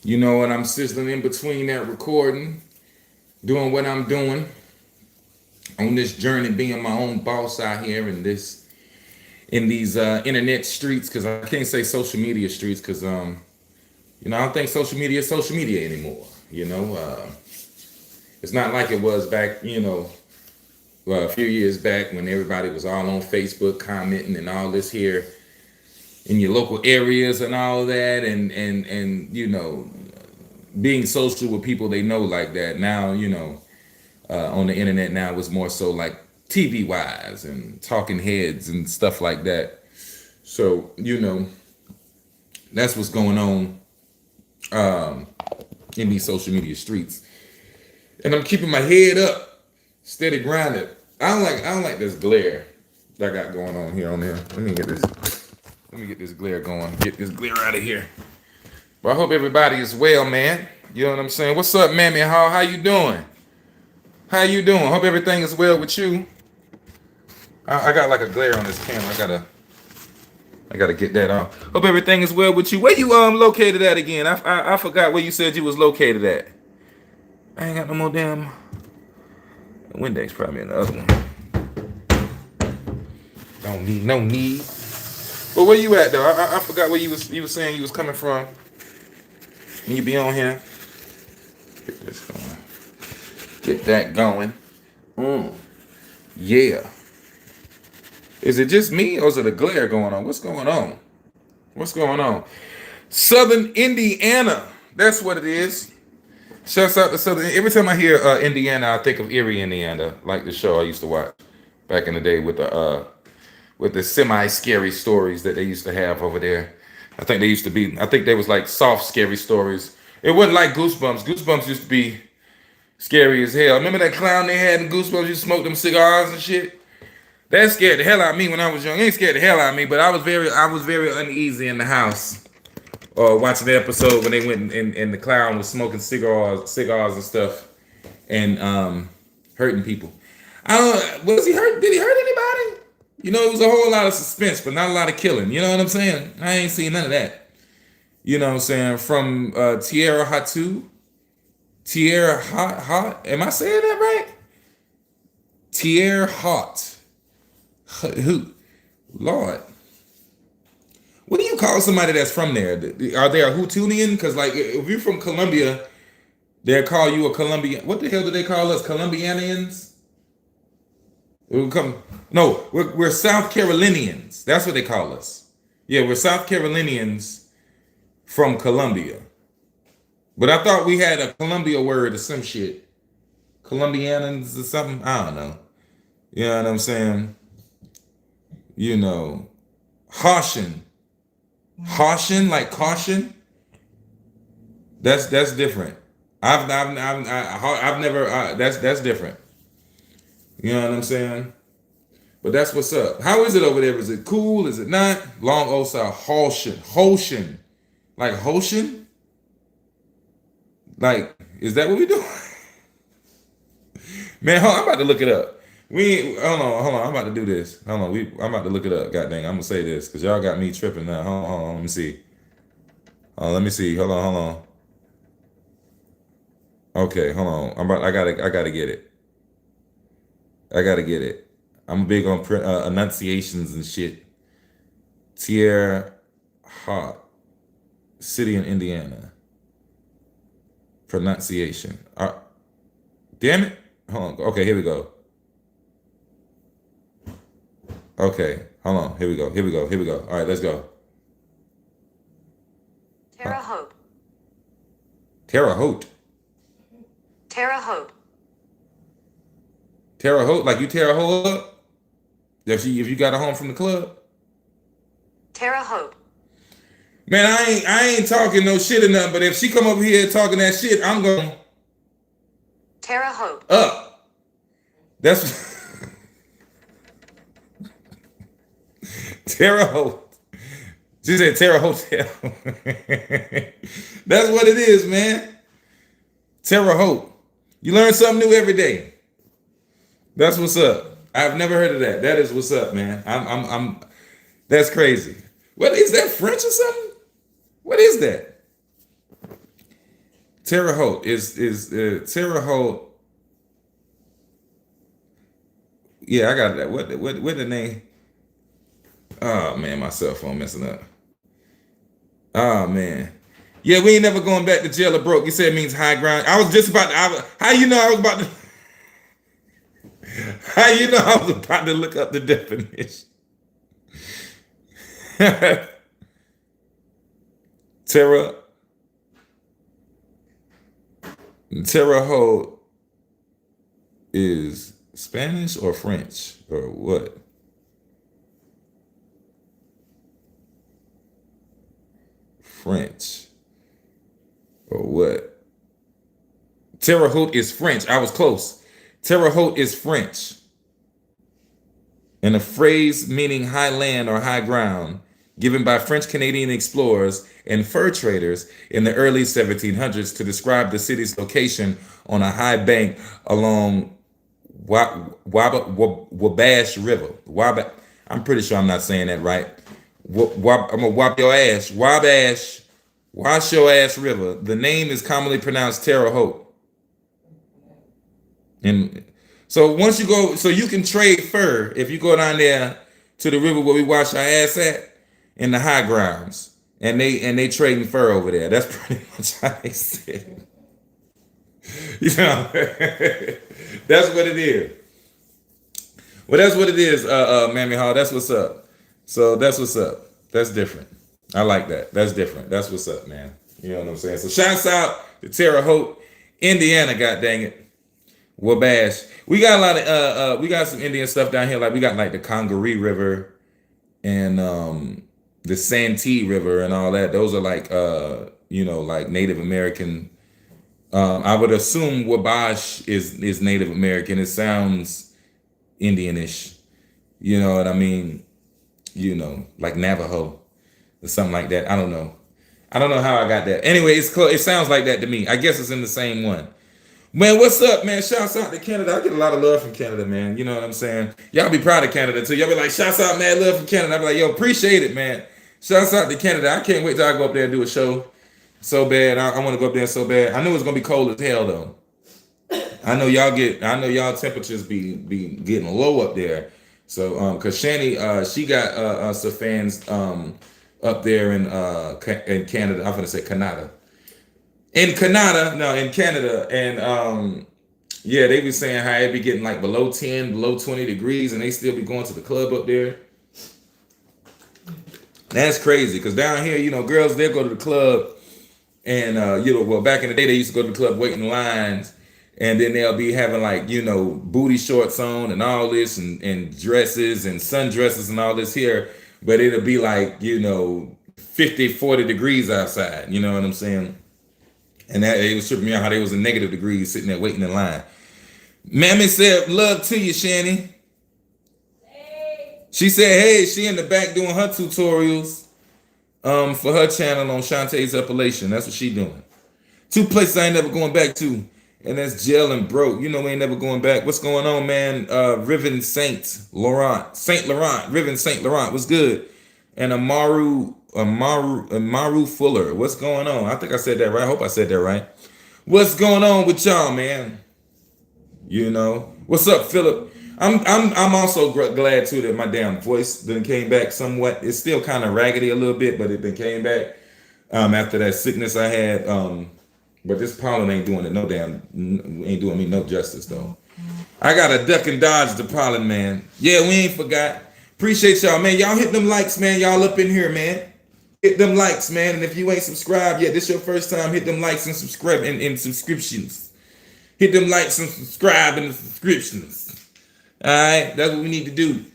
You know, and I'm sizzling in between that recording, doing what I'm doing on this journey, being my own boss out here in these internet streets. Because I can't say social media streets, because I don't think social media is social media anymore. It's not like it was back, a few years back when everybody was all on Facebook commenting and all this here in your local areas and all of that, and being social with people they know like that. Now, on the internet now it's more so like TV wise and talking heads and stuff like that. So, that's what's going on in these social media streets. And I'm keeping my head up, steady grinding. I don't like this glare that I got going on here on there. Let me get this glare going. Get this glare out of here. But I hope everybody is well, man. You know what I'm saying? What's up, Mammy? How you doing? How you doing? Hope everything is well with you. I got like a glare on this camera. I gotta get that off. Hope everything is well with you. Where you located at again? I forgot where you said you was located at. I ain't got no more damn Windex probably in the other one. Don't need no need. But where you at though? I forgot where you was saying you was coming from. When you be on here. Get this going. Get that going. Yeah. Is it just me or is it a glare going on? What's going on? What's going on? Southern Indiana. That's what it is. Shouts out to Southern. Every time I hear Indiana, I think of Erie, Indiana, like the show I used to watch back in the day with the semi-scary stories that they used to have over there. I think they was like soft, scary stories. It wasn't like Goosebumps. Goosebumps used to be scary as hell. Remember that clown they had in Goosebumps? You smoked them cigars and shit. That scared the hell out of me when I was young. It ain't scared the hell out of me, but I was very uneasy in the house. Watching the episode when they went and the clown was smoking cigars and stuff, and hurting people. I don't. Was he hurt? Did he hurt anybody? It was a whole lot of suspense, but not a lot of killing. You know what I'm saying? I ain't seen none of that. You know what I'm saying? From Tierra Hatu. Tierra Hot. Am I saying that right? Tierra Hot. Who? Lord. What do you call somebody that's from there? Are they a Hootunian? Because like if you're from Colombia, they'll call you a Colombian. What the hell do they call us? Colombianians? No, we're South Carolinians. That's what they call us. Yeah, we're South Carolinians from Colombia. But I thought we had a Columbia word or some shit. Colombians or something. I don't know. You know what I'm saying? Haitian. Caution, like caution. That's different. I've never. That's different. You know what I'm saying? But that's what's up. How is it over there? Is it cool? Is it not? Long Osa Holshin, like Holshin. Like, is that what we do? Man, hold on, I'm about to look it up. Hold on. I'm about to do this. Hold on, I'm about to look it up. God dang, I'm gonna say this because y'all got me tripping now. Hold on, let me see. Let me see. Hold on. Okay, hold on. I gotta get it. I gotta get it. I'm big on enunciations and shit. Tierra Hot City in Indiana. Pronunciation. Damn it. Hold on. Okay, here we go. Okay, hold on. Here we go. All right, let's go. Terre Haute. Terre Haute. Terre Haute. Terre Haute, like you Terre Haute up? If you got a home from the club? Terre Haute. Man, I ain't talking no shit or nothing, but if she come over here talking that shit, I'm going Terre Haute. Up. That's Terre Haute. She said Terre Hotel. That's what it is, man. Terre Haute. You learn something new every day. That's what's up. I've never heard of that. That is what's up, man. I'm that's crazy. What is that, French or something? What is that? Terre Haute is Terre Haute. Yeah, I got that. What the name? Oh man, my cell phone messing up. Oh man. Yeah, we ain't never going back to jail or broke. You said it means high ground. I was just about to. How you know I was about to? How you know I was about to look up the definition? Terra Terre Haute is Spanish or French or what? French or what? Terre Haute is French. I was close. Terre Haute is French, and a phrase meaning high land or high ground, given by French Canadian explorers and fur traders in the early 1700s to describe the city's location on a high bank along Wabash River. I'm pretty sure I'm not saying that right. I'm gonna whop your ass. Wash your ass river. The name is commonly pronounced Terre Haute. And so once you go, so you can trade fur if you go down there to the river where we wash our ass at in the high grounds, and they trading fur over there. That's pretty much how they said it. You know, that's what it is. Well, that's what it is, Mammy Hall. That's what's up. So that's what's up. That's different. I like that. That's different. That's what's up, man. You know what I'm saying? So shouts out to Terre Haute, Indiana, god dang it. Wabash. We got a lot of we got some Indian stuff down here. Like we got like the Congaree River and the Santee River and all that. Those are like like Native American. I would assume Wabash is Native American. It sounds Indianish. You know what I mean? Like Navajo or something like that. I don't know. I don't know how I got that. Anyway, it's close. It sounds like that to me. I guess it's in the same one. Man, what's up, man? Shouts out to Canada. I get a lot of love from Canada, man. You know what I'm saying? Y'all be proud of Canada too. Y'all be like, shouts out, man, love from Canada. I be like, yo, appreciate it, man. Shouts out to Canada. I can't wait till I go up there and do a show so bad. I want to go up there so bad. I know it's gonna be cold as hell though. I know y'all temperatures be getting low up there. So cause Shani, she got some fans up there in Canada. I'm gonna say Canada. In Canada, and yeah, they be saying how it be getting like below 10, below 20 degrees, and they still be going to the club up there. That's crazy, because down here, girls, they'll go to the club, and well, back in the day, they used to go to the club waiting in lines, and then they'll be having like, booty shorts on and all this, and dresses and sundresses and all this here, but it'll be like, 50, 40 degrees outside, you know what I'm saying? And that it was tripping me out how they was in negative degrees sitting there waiting in line. Mammy said, love to you, Shani. Hey. She said, hey, she in the back doing her tutorials for her channel on Shantae's Appellation. That's what she doing. 2 places I ain't never going back to, and that's jail and broke. We ain't never going back. What's going on, man? Riven Saint Laurent, Riven Saint Laurent, what's good? And Amaru Fuller. What's going on? I think I said that right. I hope I said that right. What's going on with y'all, man? What's up, Philip? I'm also glad too that my damn voice then came back somewhat. It's still kind of raggedy a little bit, but it then came back after that sickness I had. But this pollen ain't doing me no justice though. I got to duck and dodge the pollen, man. Yeah, we ain't forgot. Appreciate y'all, man. Y'all hit them likes, man. Y'all up in here, man. Hit them likes, man. And if you ain't subscribed yet, this your first time, hit them likes and subscribe and subscriptions. Hit them likes and subscribe and the subscriptions. All right, that's what we need to do,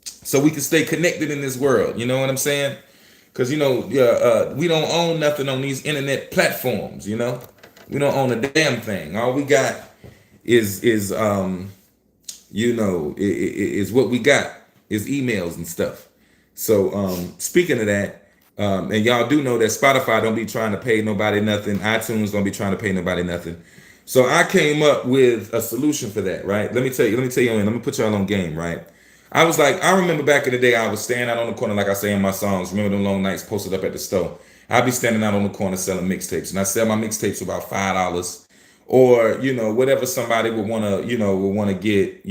so we can stay connected in this world. You know what I'm saying? Because we don't own nothing on these internet platforms. We don't own a damn thing. All we got is what we got is emails and stuff. So speaking of that, and y'all do know that Spotify don't be trying to pay nobody nothing. iTunes don't be trying to pay nobody nothing. So I came up with a solution for that, right? Let me tell you, let me put y'all on game, right? I was like, I remember back in the day, I was staying out on the corner, like I say in my songs, remember them long nights posted up at the store. I'll be standing out on the corner selling mixtapes, and I sell my mixtapes for about $5, or whatever somebody would want to get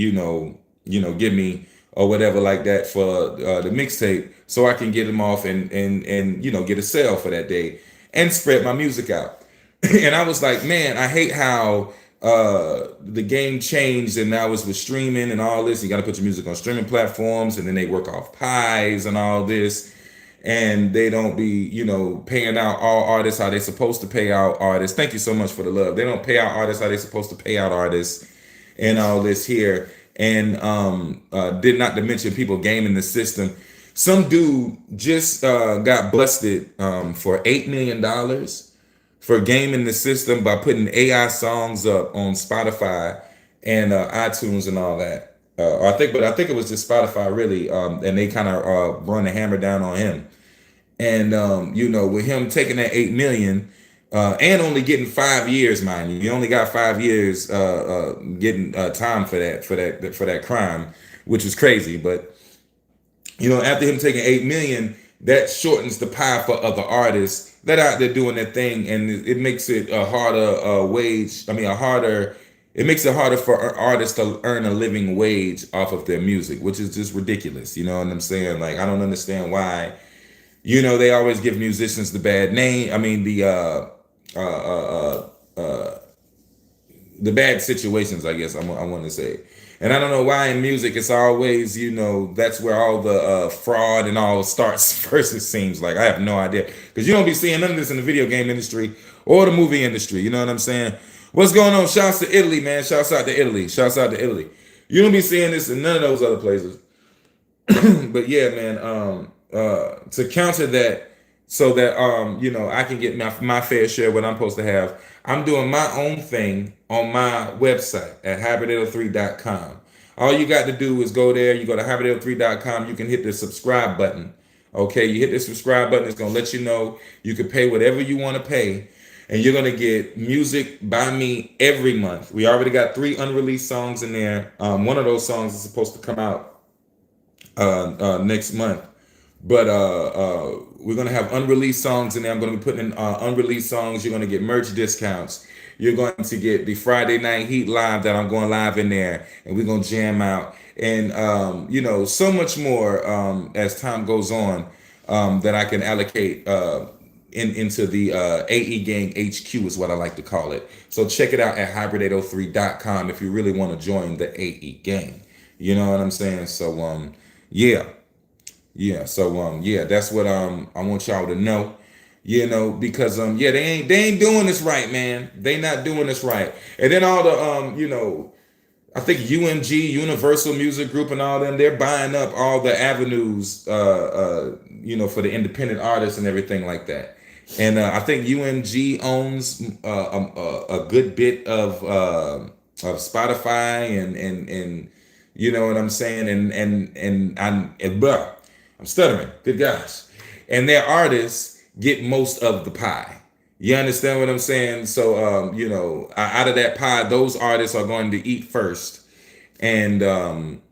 give me or whatever like that for the mixtape, so I can get them off and get a sale for that day and spread my music out. And I was like, man, I hate how the game changed, and now it's with streaming and all this. You got to put your music on streaming platforms, and then they work off pies and all this, and they don't be paying out all artists how they're supposed to pay out artists. Thank you so much for the love. They don't pay out artists how they're supposed to pay out artists and all this here. And did not to mention people gaming the system. Some dude just got busted for $8 million for gaming the system by putting AI songs up on Spotify and iTunes and all that. I think it was just Spotify really, and they kind of run the hammer down on him. And with him taking that 8 million and only getting 5 years, mind you, he only got 5 years getting time for that crime, which is crazy. But after him taking 8 million, that shortens the pie for other artists that out there doing their thing, and it makes it a harder wage. I mean, it makes it harder for artists to earn a living wage off of their music, which is just ridiculous. You know what I'm saying? Like, I don't understand why. They always give musicians the bad name. I mean, the bad situations, I guess I want to say. And I don't know why in music it's always, that's where all the fraud and all starts first, it seems like. I have no idea. Because you don't be seeing none of this in the video game industry or the movie industry. You know what I'm saying? What's going on? Shouts to Italy, man. Shouts out to Italy. Shouts out to Italy. You don't be seeing this in none of those other places. But yeah, man, to counter that, so that I can get my fair share of what I'm supposed to have, I'm doing my own thing on my website at hybrid803.com. All you got to do is go there. You go to hybrid803.com. You can hit the subscribe button. Okay, you hit the subscribe button. It's gonna let you know you can pay whatever you want to pay, and you're gonna get music by me every month. We already got 3 unreleased songs in there. One of those songs is supposed to come out next month. But we're gonna have unreleased songs in there. I'm gonna be putting in unreleased songs. You're gonna get merch discounts. You're going to get the Friday Night Heat live that I'm going live in there, and we're gonna jam out, and so much more as time goes on that I can allocate into the AE Gang HQ is what I like to call it. So check it out at hybrid803.com if you really want to join the AE Gang. You know what I'm saying? So yeah. So that's what I want y'all to know. Because they ain't doing this right, man. They not doing this right. And then all the I think UMG, Universal Music Group, and all them, they're buying up all the avenues for the independent artists and everything like that. And I think UMG owns a good bit of Spotify and you know what I'm saying, and I'm stuttering. Good gosh. And their artists get most of the pie. You understand what I'm saying? So, out of that pie, those artists are going to eat first. And then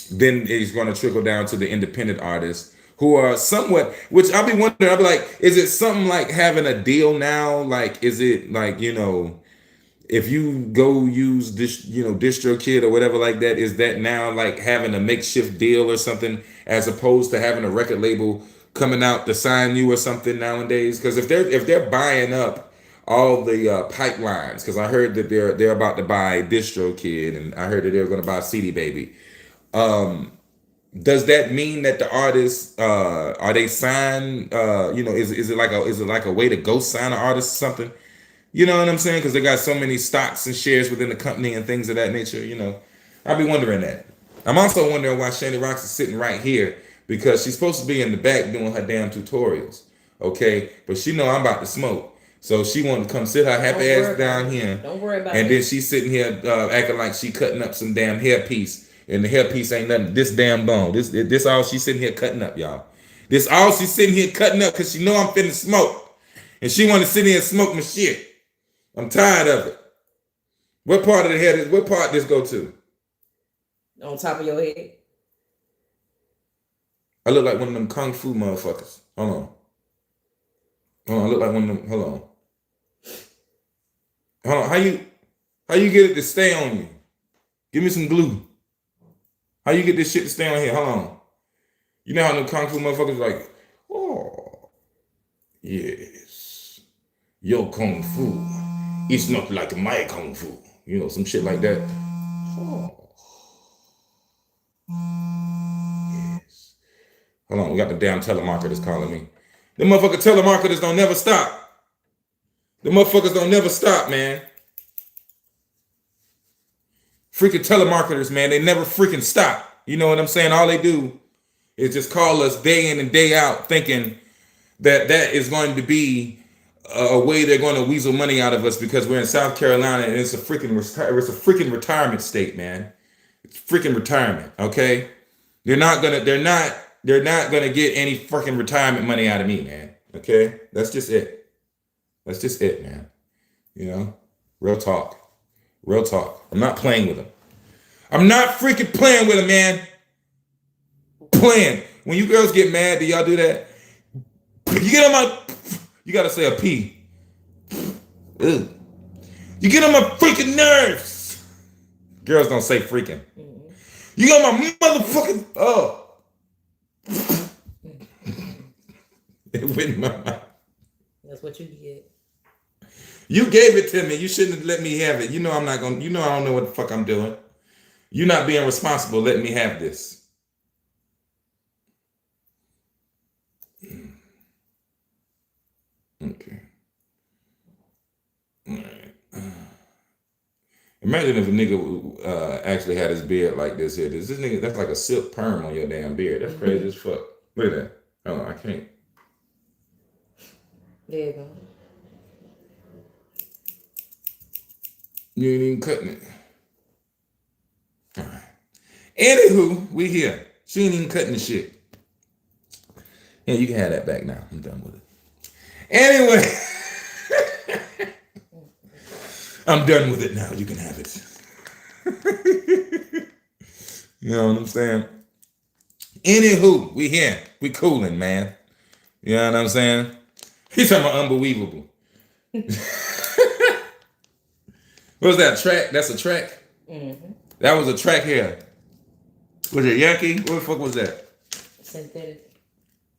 it's going to trickle down to the independent artists who are somewhat, which I'll be wondering, I'll be like, is it something like having a deal now? Like, is it like, if you go use this, DistroKid or whatever like that, is that now like having a makeshift deal or something, as opposed to having a record label coming out to sign you or something nowadays? Because if they're buying up all the pipelines, because I heard that they're about to buy DistroKid, and I heard that they're going to buy CD Baby. Does that mean that the artists are they signed? Is it like a way to go sign an artist or something? You know what I'm saying? Because they got so many stocks and shares within the company and things of that nature. I'll be wondering that. I'm also wondering why Shani Rocks is sitting right here, because she's supposed to be in the back doing her damn tutorials. Okay, but she know I'm about to smoke, so she wanted to come sit her happy ass down here. Don't worry about it. And then she's sitting here acting like she cutting up some damn hairpiece, and the hairpiece ain't nothing. This damn bone. This all she's sitting here cutting up, y'all. This all she's sitting here cutting up because she know I'm finna smoke, and she want to sit here and smoke my shit. I'm tired of it. What part of the head? What part this go to? On top of your head. I look like one of them kung fu motherfuckers. Hold on. Hold on, I look like one of them. Hold on. Hold on. How you get it to stay on you? Give me some glue. How you get this shit to stay on here? Hold on. You know how them kung fu motherfuckers like, oh, yes. Your kung fu. It's not like my kung fu. You know, some shit like that. Oh. Yes. Hold on, we got the damn telemarketers calling me. The motherfucking telemarketers don't never stop. The motherfuckers don't never stop, man. Freaking telemarketers, man, they never freaking stop. You know what I'm saying? All they do is just call us day in and day out thinking that that is going to be a way they're going to weasel money out of us because we're in South Carolina and it's a freaking retirement state, man. It's freaking retirement, okay? They're not gonna get any freaking retirement money out of me, man. Okay? That's just it. That's just it, man. You know? Real talk. Real talk. I'm not playing with them. I'm not freaking playing with them, man. Playing. When you girls get mad, do y'all do that? You get on my... You gotta say a P. Ugh. You get on my freaking nerves. Girls don't say freaking. You got my motherfucking... Oh. It went in my mouth. That's what you get. You gave it to me. You shouldn't have let me have it. You know I'm not gonna. You know I don't know what the fuck I'm doing. You're not being responsible letting me have this. Okay. All right. Imagine if a nigga actually had his beard like this here. This nigga, that's like a silk perm on your damn beard. That's crazy as fuck. Look at that. Oh, I can't. There you go. You ain't even cutting it. All right. Anywho, we here. She ain't even cutting the shit. Yeah, you can have that back now. I'm done with it. Anyway. I'm done with it now. You can have it. You know what I'm saying? Anywho, we here. We cooling, man. You know what I'm saying? He's talking about unbelievable. What was that track? That's a track? Mm-hmm. That was a track here. Was it Yankee? What the fuck was that?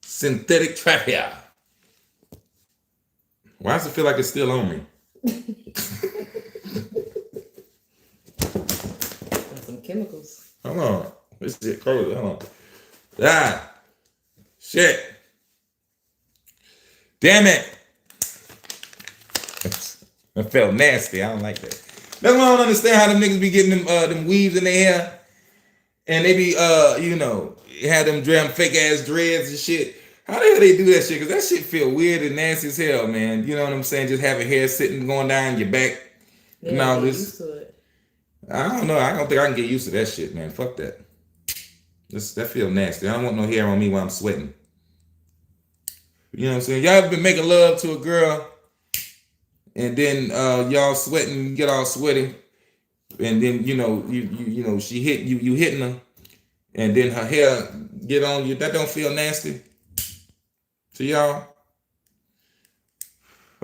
Synthetic track hair. Why does it feel like it's still on me? Some chemicals. Hold on. This shit crazy. Hold on. Ah. Shit. Damn it. It felt nasty. I don't like that. That's why I don't understand how them niggas be getting them weaves in their hair. And they be, have them damn fake ass dreads and shit. How the hell they do that shit? Because that shit feel weird and nasty as hell, man. You know what I'm saying? Just having hair sitting, going down your back. They don't get used to it. I don't know. I don't think I can get used to that shit, man. Fuck that. That feel nasty. I don't want no hair on me while I'm sweating. You know what I'm saying? Y'all ever been making love to a girl and then y'all sweating, get all sweaty, and then she hit you hitting her, and then her hair get on you. That don't feel nasty to y'all?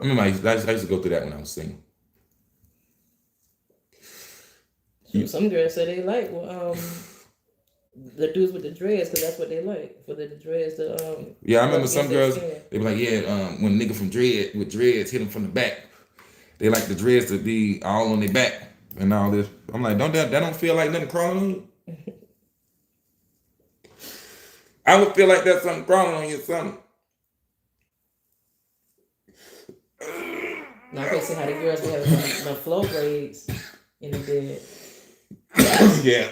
I mean, I used to go through that when I was single. Some girls say they like the dudes with the dreads because that's what they like, for the dreads to Yeah, I remember some girls, they be like, when a nigga from with dreads hit them from the back, they like the dreads to be all on their back and all this. I'm like, that don't feel like nothing crawling on you? I would feel like that's something crawling on you or something. Now I can't see how the girls be having the flow braids in the bed. Yeah.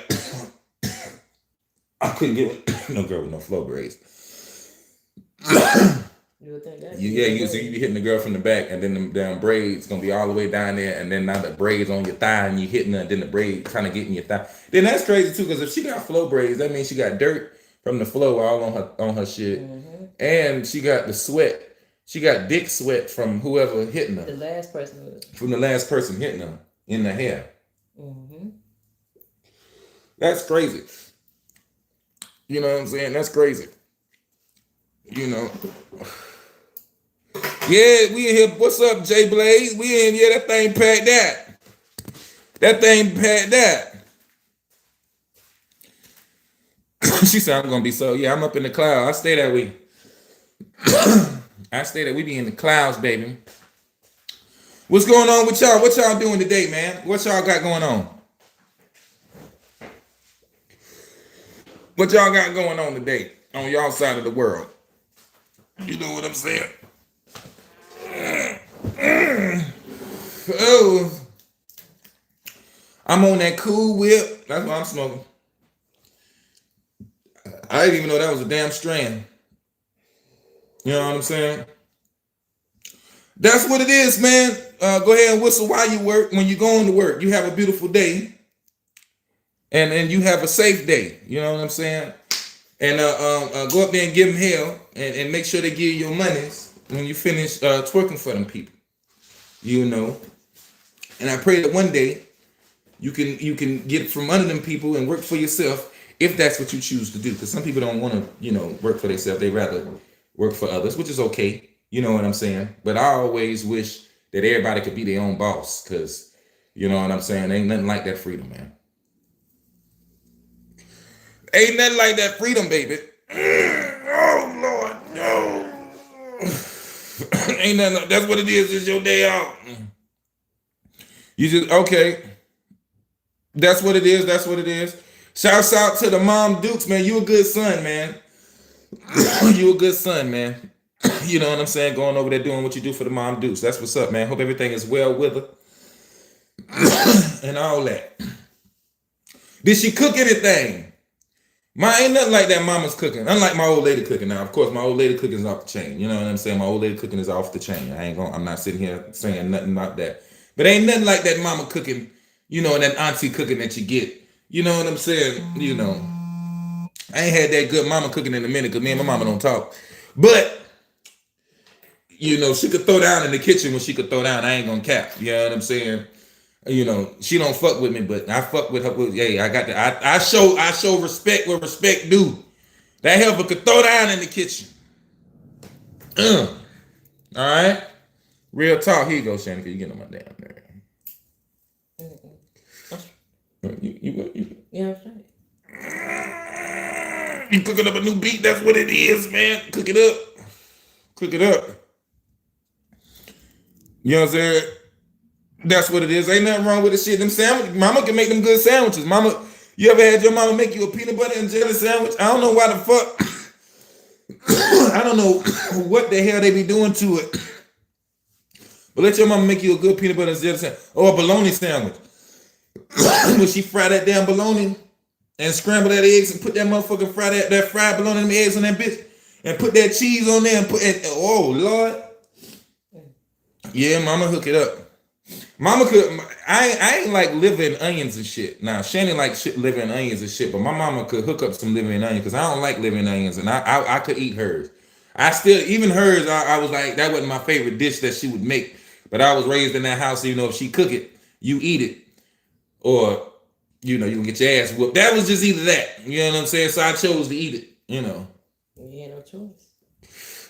I couldn't get with no girl with no flow braids. You would think that. You be hitting the girl from the back, and then the damn braids gonna be all the way down there, and then now the braids on your thigh, and you hitting her, and then the braid kind of getting your thigh. Then that's crazy too, because if she got flow braids, that means she got dirt from the flow all on her shit, and she got the sweat. She got dick sweat from whoever hitting her. The last person. From the last person hitting her in the hair. Mm-hmm. That's crazy. You know what I'm saying? That's crazy. You know. Yeah, we in here. What's up, Jay Blaze? We in here. That thing packed that. That thing packed that. She said, I'm gonna be so. Yeah, I'm up in the cloud. I stay that way. I stay that we be in the clouds, baby. What's going on with y'all? What y'all doing today, man? What y'all got going on? What y'all got going on today on y'all side of the world? You know what I'm saying? Oh, I'm on that Cool Whip. That's what I'm smoking. I didn't even know that was a damn strand. You know what I'm saying? That's what it is, man. Go ahead and whistle while you work. When you're going to work, you have a beautiful day. And you have a safe day. You know what I'm saying? And go up there and give them hell and make sure they give you your monies when you finish twerking for them people. You know. And I pray that one day you can get from under them people and work for yourself if that's what you choose to do. Because some people don't want to, work for themselves. They rather work for others, which is okay. You know what I'm saying? But I always wish that everybody could be their own boss. Because, you know what I'm saying? Ain't nothing like that freedom, man. Ain't nothing like that freedom, baby. Oh, Lord, no. Ain't nothing. That's what it is. It's your day off. You just, okay. That's what it is. That's what it is. Shouts out to the Mom Dukes, man. You a good son, man. You a good son, man. You know what I'm saying? Going over there doing what you do for the Mom Dukes. That's what's up, man. Hope everything is well with her. And all that. Did she cook anything? Ain't nothing like that mama's cooking. Unlike my old lady cooking now. Of course, my old lady cooking is off the chain. You know what I'm saying? My old lady cooking is off the chain. I'm not sitting here saying nothing about that. But ain't nothing like that mama cooking, and that auntie cooking that you get. You know what I'm saying? I ain't had that good mama cooking in a minute because me and my mama don't talk. But, she could throw down in the kitchen when she could throw down. I ain't gonna cap. You know what I'm saying? She don't fuck with me, but I fuck with her. Hey, I got that. I show respect where respect due. That helper could throw down in the kitchen. All right? Real talk. Here you go, Shannon. You get on my damn nerve. Yeah, that's right. You cooking up a new beat? That's what it is, man. Cook it up. Cook it up. You know what I'm saying? That's what it is. Ain't nothing wrong with the shit. Them sandwiches, mama can make them good sandwiches. Mama, you ever had your mama make you a peanut butter and jelly sandwich? I don't know why the fuck. I don't know what the hell they be doing to it. But let your mama make you a good peanut butter and jelly sandwich. Or a bologna sandwich. When she fry that damn bologna and scramble that eggs and put that motherfucking that fried bologna and eggs on that bitch and put that cheese on there and oh Lord. Yeah, mama hook it up. Mama could, I ain't like liver and onions and shit. Now, Shannon like shit, liver and onions and shit, but my mama could hook up some liver and onions because I don't like liver and onions, and I could eat hers. Even hers, I was like, that wasn't my favorite dish that she would make, but I was raised in that house, if she cook it, you eat it, or, you can get your ass whooped. That was just either that, you know what I'm saying? So I chose to eat it, You had no choice.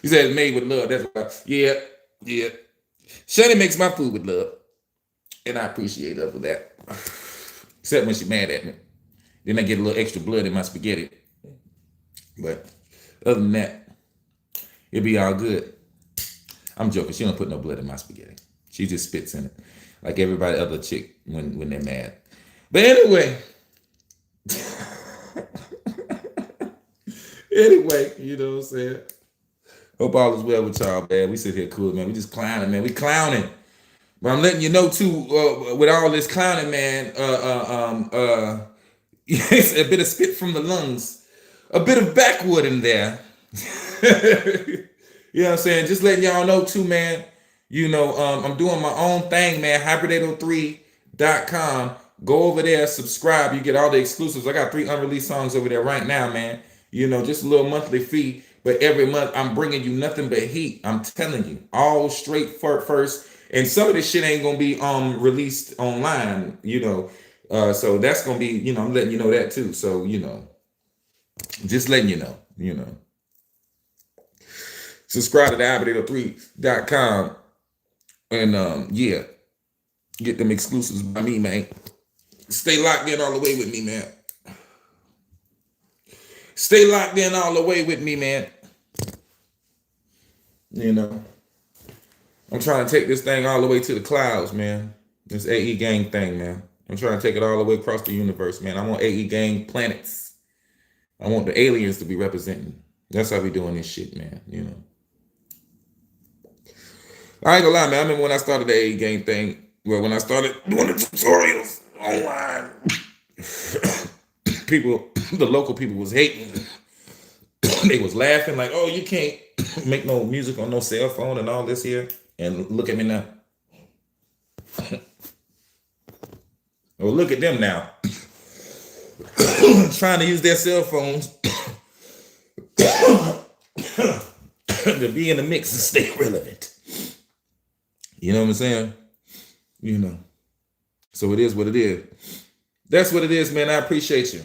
You said it's made with love, that's why. Yeah. Shannon makes my food with love. And I appreciate her for that. Except when she's mad at me. Then I get a little extra blood in my spaghetti. But other than that, it'll be all good. I'm joking. She don't put no blood in my spaghetti. She just spits in it. Like everybody other chick when they're mad. But anyway. You know what I'm saying? Hope all is well with y'all, man. We sit here cool, man. We just clowning, man. We clowning. But I'm letting you know too, with all this clowning, man, it's a bit of spit from the lungs, a bit of backwood in there. You know what I'm saying? Just letting y'all know too, man. I'm doing my own thing, man. Hybrid803.com. Go over there, subscribe. You get all the exclusives. I got 3 unreleased songs over there right now, man. Just a little monthly fee. But every month I'm bringing you nothing but heat. I'm telling you, all straight first. And some of this shit ain't gonna be released online, so that's gonna be, I'm letting you know that too. So, just letting you know. Subscribe to the Albert803.com. And yeah, get them exclusives by me, man. Stay locked in all the way with me, man. Stay locked in all the way with me, man. You know, I'm trying to take this thing all the way to the clouds, man. This AE Gang thing, man. I'm trying to take it all the way across the universe, man. I want AE Gang planets. I want the aliens to be representing. That's how we doing this shit, man. You know. I ain't gonna lie, man. I remember when I started the AE Gang thing. Well, when I started doing the tutorials online, people, the local people was hating. They was laughing like, oh, you can't make no music on no cell phone and all this here. And look at me now. Well, look at them now. Trying to use their cell phones to be in the mix and stay relevant. You know what I'm saying? You know. So it is what it is. That's what it is, man. I appreciate you.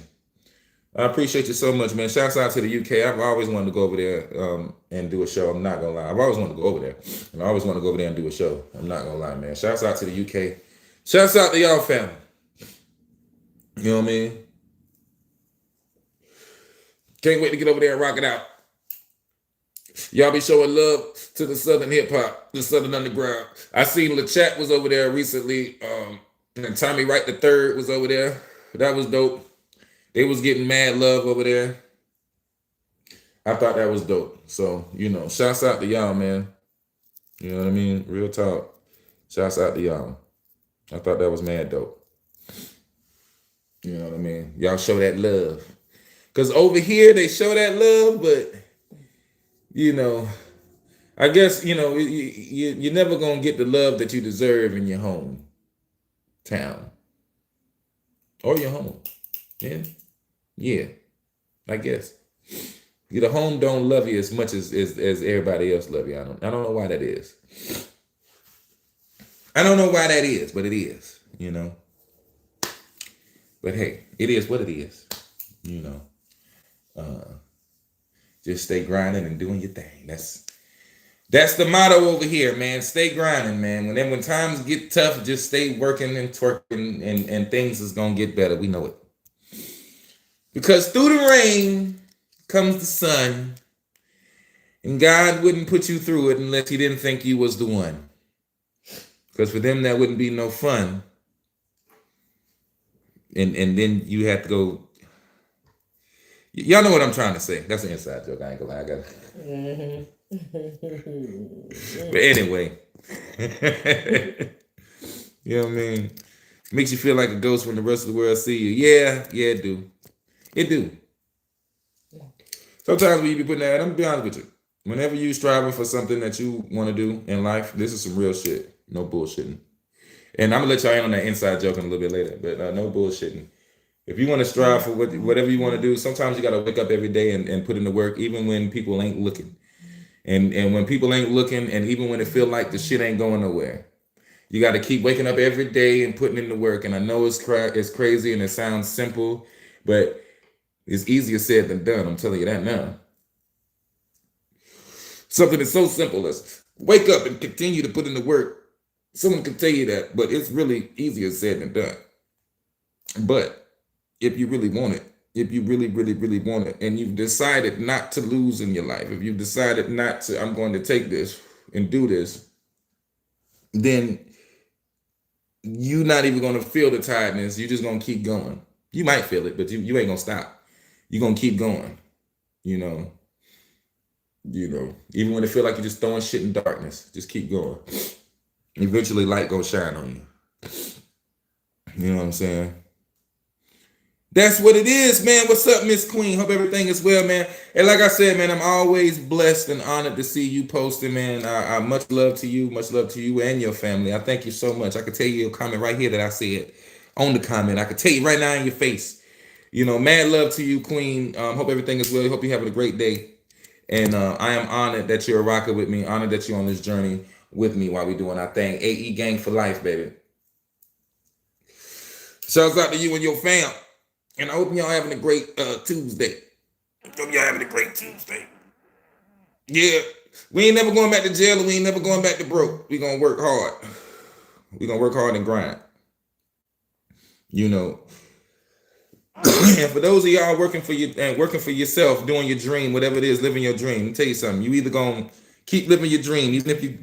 I appreciate you so much, man. Shouts out to the UK. I've always wanted to go over there and do a show. I'm not gonna lie. I've always wanted to go over there. And I always want to go over there and do a show. I'm not gonna lie, man. Shouts out to the UK. Shouts out to y'all family. You know what I mean? Can't wait to get over there and rock it out. Y'all be showing love to the Southern hip hop, the Southern underground. I seen LeChat was over there recently. And Tommy Wright III was over there. That was dope. They was getting mad love over there. I thought that was dope. So, you know, shouts out to y'all, man. You know what I mean? Real talk. Shouts out to y'all. I thought that was mad dope. You know what I mean? Y'all show that love. Because over here, they show that love, but, you know, I guess, you know, you're never going to get the love that you deserve in your home town. Or your home. Yeah. Yeah. I guess. The home don't love you as much as everybody else love you. I don't know why that is. I don't know why that is, but it is, you know. But hey, it is what it is, you know. Just stay grinding and doing your thing. That's the motto over here, man. Stay grinding, man. When times get tough, just stay working and twerking, and things is gonna get better. We know it. Because through the rain comes the sun, and God wouldn't put you through it unless he didn't think you was the one. Because for them, that wouldn't be no fun. And then you have to go. Y'all know what I'm trying to say. That's an inside joke. I ain't gonna lie. I got it. But anyway. You know what I mean? Makes you feel like a ghost when the rest of the world see you. Yeah, it do. It do. Sometimes when you be putting that, I'm gonna be honest with you. Whenever you striving for something that you want to do in life, this is some real shit. No bullshitting. And I'm gonna let y'all in on that inside joke in a little bit later, but no bullshitting. If you want to strive for whatever you want to do, sometimes you got to wake up every day and put in the work, even when people ain't looking. And when people ain't looking, and even when it feel like the shit ain't going nowhere, you got to keep waking up every day and putting in the work. And I know it's crazy and it sounds simple, but it's easier said than done. I'm telling you that now. Something that's so simple as wake up and continue to put in the work. Someone can tell you that, but it's really easier said than done. But if you really want it, if you really, really, really want it, and you've decided not to lose in your life, if you've decided not to, I'm going to take this and do this, then you're not even going to feel the tiredness. You're just going to keep going. You might feel it, but you ain't going to stop. You're going to keep going, you know, even when it feel like you're just throwing shit in darkness, just keep going. Eventually light gonna shine on you. You know what I'm saying? That's what it is, man. What's up, Miss Queen? Hope everything is well, man. And like I said, man, I'm always blessed and honored to see you posting, man. I much love to you and your family. I thank you so much. I could tell you a comment right here that I said on the comment. I could tell you right now in your face. You know, mad love to you, Queen. Hope everything is well. Hope you're having a great day. And I am honored that you're a rocker with me. Honored that you're on this journey with me while we doing our thing. AE Gang for life, baby. Shouts out to you and your fam. And I hope y'all having a great Tuesday. Hope y'all having a great Tuesday. Yeah. We ain't never going back to jail, and we ain't never going back to broke. We gonna work hard. We gonna work hard and grind. You know. And for those of y'all working for you and working for yourself, doing your dream, whatever it is, living your dream. Let me tell you something. You either gonna keep living your dream, even if you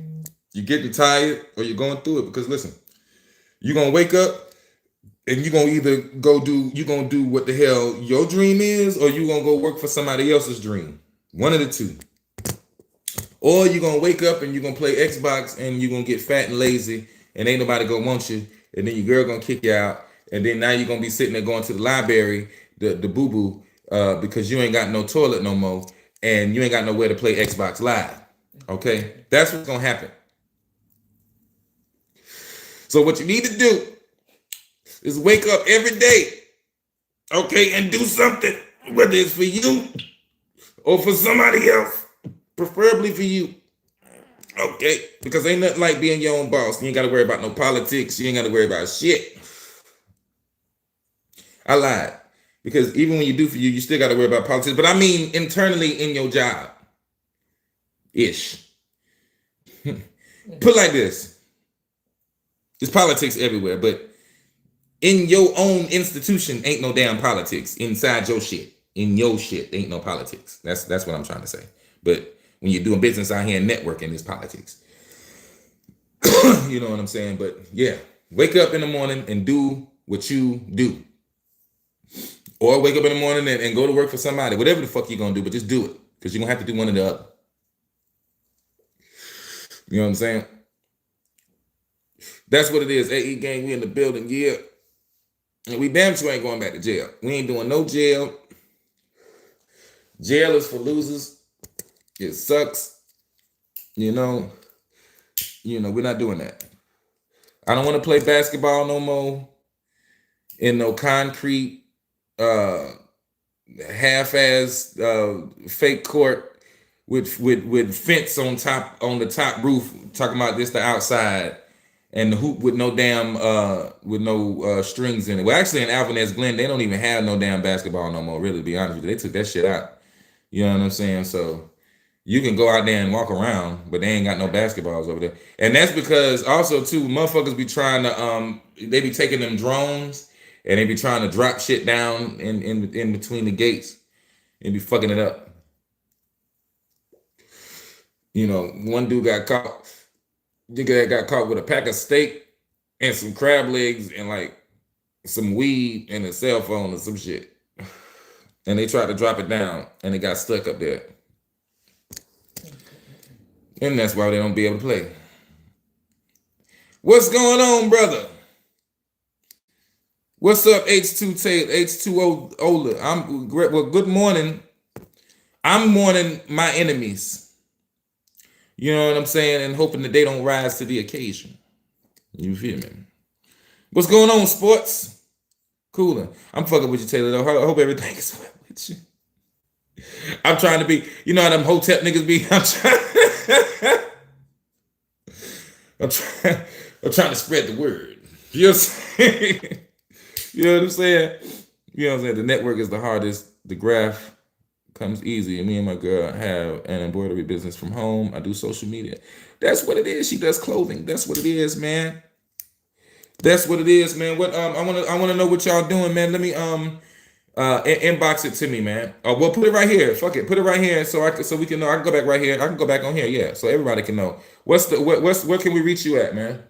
getting tired or you're going through it. Because listen, you're gonna wake up and you're gonna either do what the hell your dream is, or you're gonna go work for somebody else's dream. One of the two. Or you're gonna wake up and you're gonna play Xbox and you're gonna get fat and lazy and ain't nobody gonna want you, and then your girl gonna kick you out, and then now you're gonna be sitting there going to the library, the boo-boo, because you ain't got no toilet no more, and you ain't got nowhere to play Xbox Live. Okay? That's what's gonna happen. So what you need to do is wake up every day, okay, and do something, whether it's for you or for somebody else, preferably for you. Okay, because ain't nothing like being your own boss. You ain't got to worry about no politics. You ain't got to worry about shit. I lied. Because even when you do for you, you still got to worry about politics. But I mean internally in your job. Ish. Put like this. There's politics everywhere, but in your own institution ain't no damn politics. Inside your shit. In your shit ain't no politics. That's what I'm trying to say. But when you're doing business out here and networking, it's politics. You know what I'm saying? But yeah, wake up in the morning and do what you do. Or wake up in the morning and go to work for somebody. Whatever the fuck you're going to do, but just do it. Because you're going to have to do one or the other. You know what I'm saying? That's what it is. AE gang, we in the building, yeah. And we damn sure ain't going back to jail. We ain't doing no jail. Jail is for losers. It sucks. You know, we're not doing that. I don't want to play basketball no more in no concrete, half-ass fake court with fence on the top roof, talking about this the outside, and the hoop with no damn strings in it. Well, actually in Alvarez Glen, they don't even have no damn basketball no more, really, to be honest with you. They took that shit out. You know what I'm saying? So you can go out there and walk around, but they ain't got no basketballs over there. And that's because also too, motherfuckers be trying to they be taking them drones and they be trying to drop shit down in between the gates and be fucking it up. You know, one dude got caught. Nigga got caught with a pack of steak and some crab legs and like some weed and a cell phone or some shit. And they tried to drop it down and it got stuck up there. And that's why they don't be able to play. What's going on, brother? What's up, H2 Taylor, H2O Ola? Well, good morning. I'm mourning my enemies. You know what I'm saying? And hoping that they don't rise to the occasion. You feel me? What's going on, sports? Cooler. I'm fucking with you, Taylor, though. I hope everything is well with you. I'm trying to be, you know how them Hotep niggas be? I'm trying to spread the word. You know what I'm saying? You know what I'm saying? You know what I'm saying? The network is the hardest. The graph comes easy. And me and my girl have an embroidery business from home. I do social media. That's what it is. She does clothing. That's what it is, man. That's what it is, man. What I wanna know what y'all doing, man. Let me inbox it to me, man. Well, put it right here. Fuck it. Put it right here so we can know. I can go back right here. I can go back on here, yeah. So everybody can know. Where can we reach you at, man?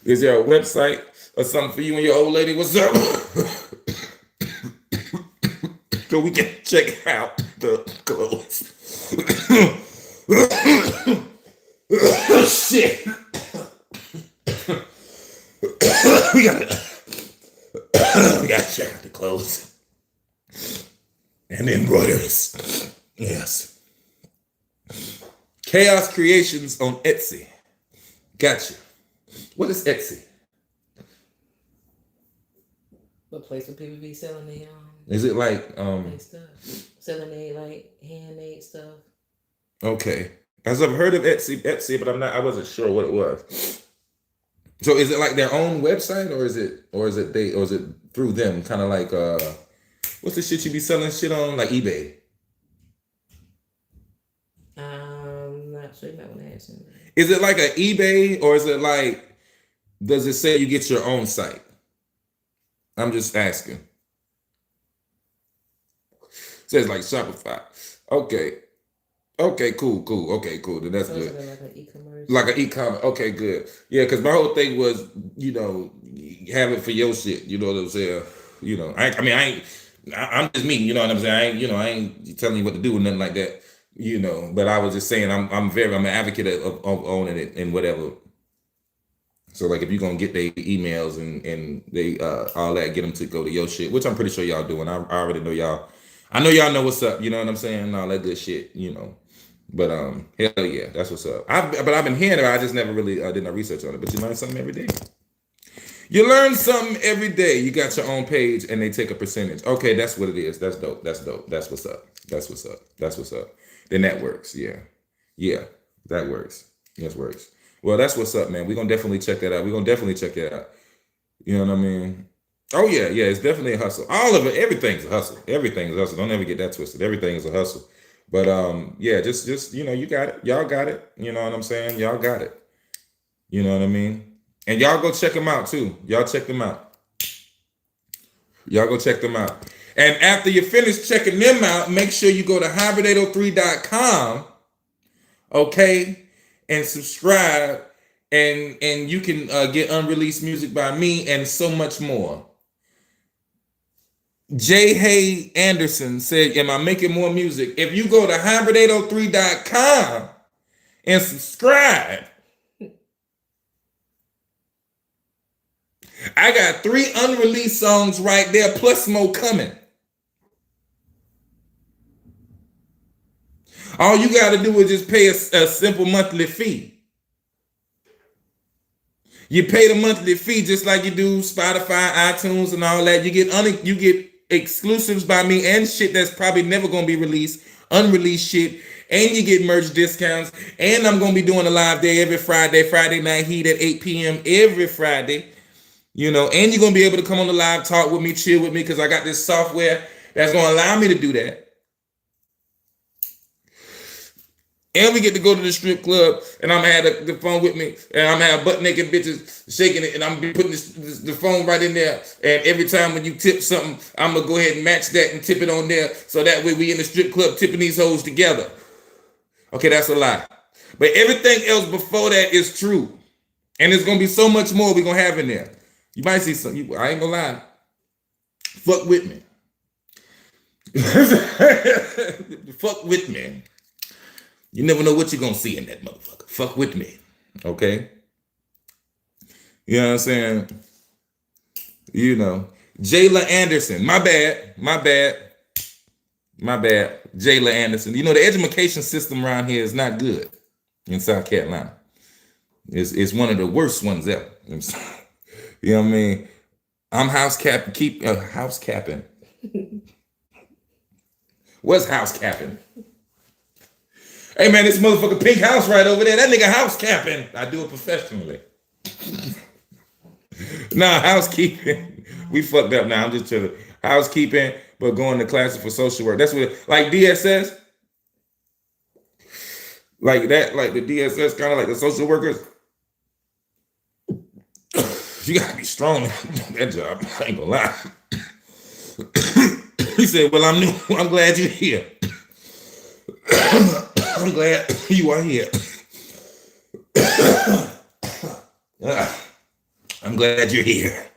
Is there a website or something for you and your old lady? What's up? So we can check out the clothes. Shit. we gotta check out the clothes and the embroideries. Yes. Chaos Creations on Etsy. Gotcha. What is Etsy? A place where people be selling their Is it like their stuff, selling their like handmade stuff. Okay, as I've heard of Etsy, but I wasn't sure what it was. So is it like their own website, or is it through them? Kind of like what's the shit you be selling shit on, like eBay? so you might want to ask him. Is it like an eBay or is it like, does it say you get your own site? I'm just asking. Says like Shopify. Okay. Okay, cool. Okay, cool. Then that's So good. it's like an e-commerce. Like an e-commerce. Okay, good. Yeah, because my whole thing was, have it for your shit. You know what I'm saying? I'm just me. You know what I'm saying? I ain't telling you what to do or nothing like that. But I was just saying, I'm an advocate of owning it and whatever. So like, if you're gonna get their emails and they all that, get them to go to your shit, which I'm pretty sure y'all doing. I already know y'all. I know y'all know what's up. You know what I'm saying? And all that good shit. But hell yeah, that's what's up. I've been hearing it. I just never really did no research on it. But you learn something every day. You learn something every day. You got your own page and they take a percentage. Okay, that's what it is. That's dope. That's what's up. That's what's up. Then that works. Yeah, that works. Yes, works. Well, that's what's up, man. We're gonna definitely check that out. You know what I mean? Oh yeah, it's definitely a hustle. All of it, everything's a hustle. Everything's a hustle. Don't ever get that twisted. Everything is a hustle. But yeah, just you got it. Y'all got it. You know what I'm saying? Y'all got it. You know what I mean? And y'all go check them out too. Y'all check them out. Y'all go check them out. And after you finish checking them out, make sure you go to hybrid803.com, okay, and subscribe, and you can get unreleased music by me and so much more. J. Hay Anderson said, am I making more music? If you go to hybrid803.com and subscribe, I got 3 unreleased songs right there, plus more coming. All you got to do is just pay a simple monthly fee. You pay the monthly fee just like you do Spotify, iTunes, and all that. You get exclusives by me and shit that's probably never gonna be released, unreleased shit, and you get merch discounts. And I'm gonna be doing a live day every Friday night heat at 8 p.m. every Friday. And you're gonna be able to come on the live, talk with me, chill with me, because I got this software that's gonna allow me to do that. And we get to go to the strip club, and I'm gonna have the phone with me, and I'm gonna have butt naked bitches shaking it, and I'm gonna be putting the phone right in there. And every time when you tip something, I'm gonna go ahead and match that and tip it on there, so that way we in the strip club tipping these hoes together. Okay, that's a lie. But everything else before that is true, and there's gonna be so much more we're gonna have in there. You might see something. I ain't gonna lie. Fuck with me. Fuck with me. You never know what you're gonna see in that motherfucker. Fuck with me. Okay? You know what I'm saying? Jayla Anderson. My bad. Jayla Anderson. The education system around here is not good in South Carolina. It's one of the worst ones ever. You know what I mean? I'm house capping. What's house capping? Hey man, this motherfucker pink house right over there. That nigga house capping. I do it professionally. Nah, housekeeping. We fucked up now. I'm just chilling. Housekeeping, but going to classes for social work. That's what, like DSS. Like that, like the DSS, kind of like the social workers. You gotta be strong in that job. I ain't gonna lie. He said, well, I'm new. I'm glad you're here. I'm glad you are here. I'm glad you're here.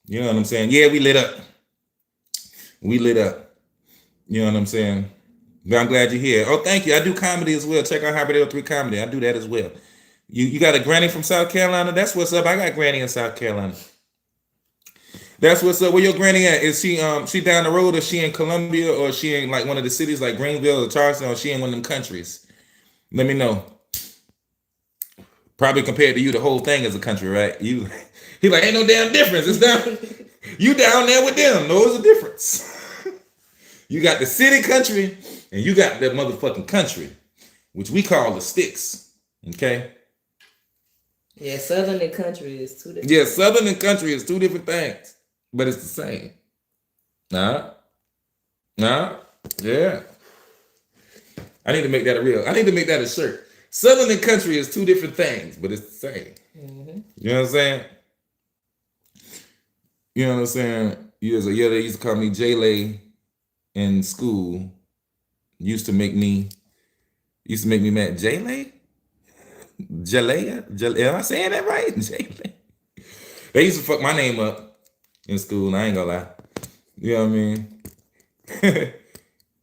You know what I'm saying? Yeah, we lit up. You know what I'm saying? But I'm glad you're here. Oh, thank you. I do comedy as well. Check out Hybrid 803 Comedy. I do that as well. You got a granny from South Carolina? That's what's up. I got granny in South Carolina. That's what's up. Where your granny at? Is she down the road, or she in Columbia, or she in like one of the cities like Greenville or Charleston, or she in one of them countries? Let me know. Probably compared to you, the whole thing is a country, right? He like, ain't no damn difference. It's down. You down there with them. No, there's a difference. You got the city country, and you got that motherfucking country, which we call the sticks. Okay? Yeah, southern and country is two different. Yeah, southern and country is two different things, but it's the same. Nah. Yeah. I need to make that a shirt. Southern and country is two different things, but it's the same. Mm-hmm. You know what I'm saying? You know what I'm saying? Yeah, they used to call me J-Lay in school. Used to make me mad. J-Lay? Jalea? Am I saying that right? J-Lay. They used to fuck my name up in school. I ain't gonna lie. You know what I mean?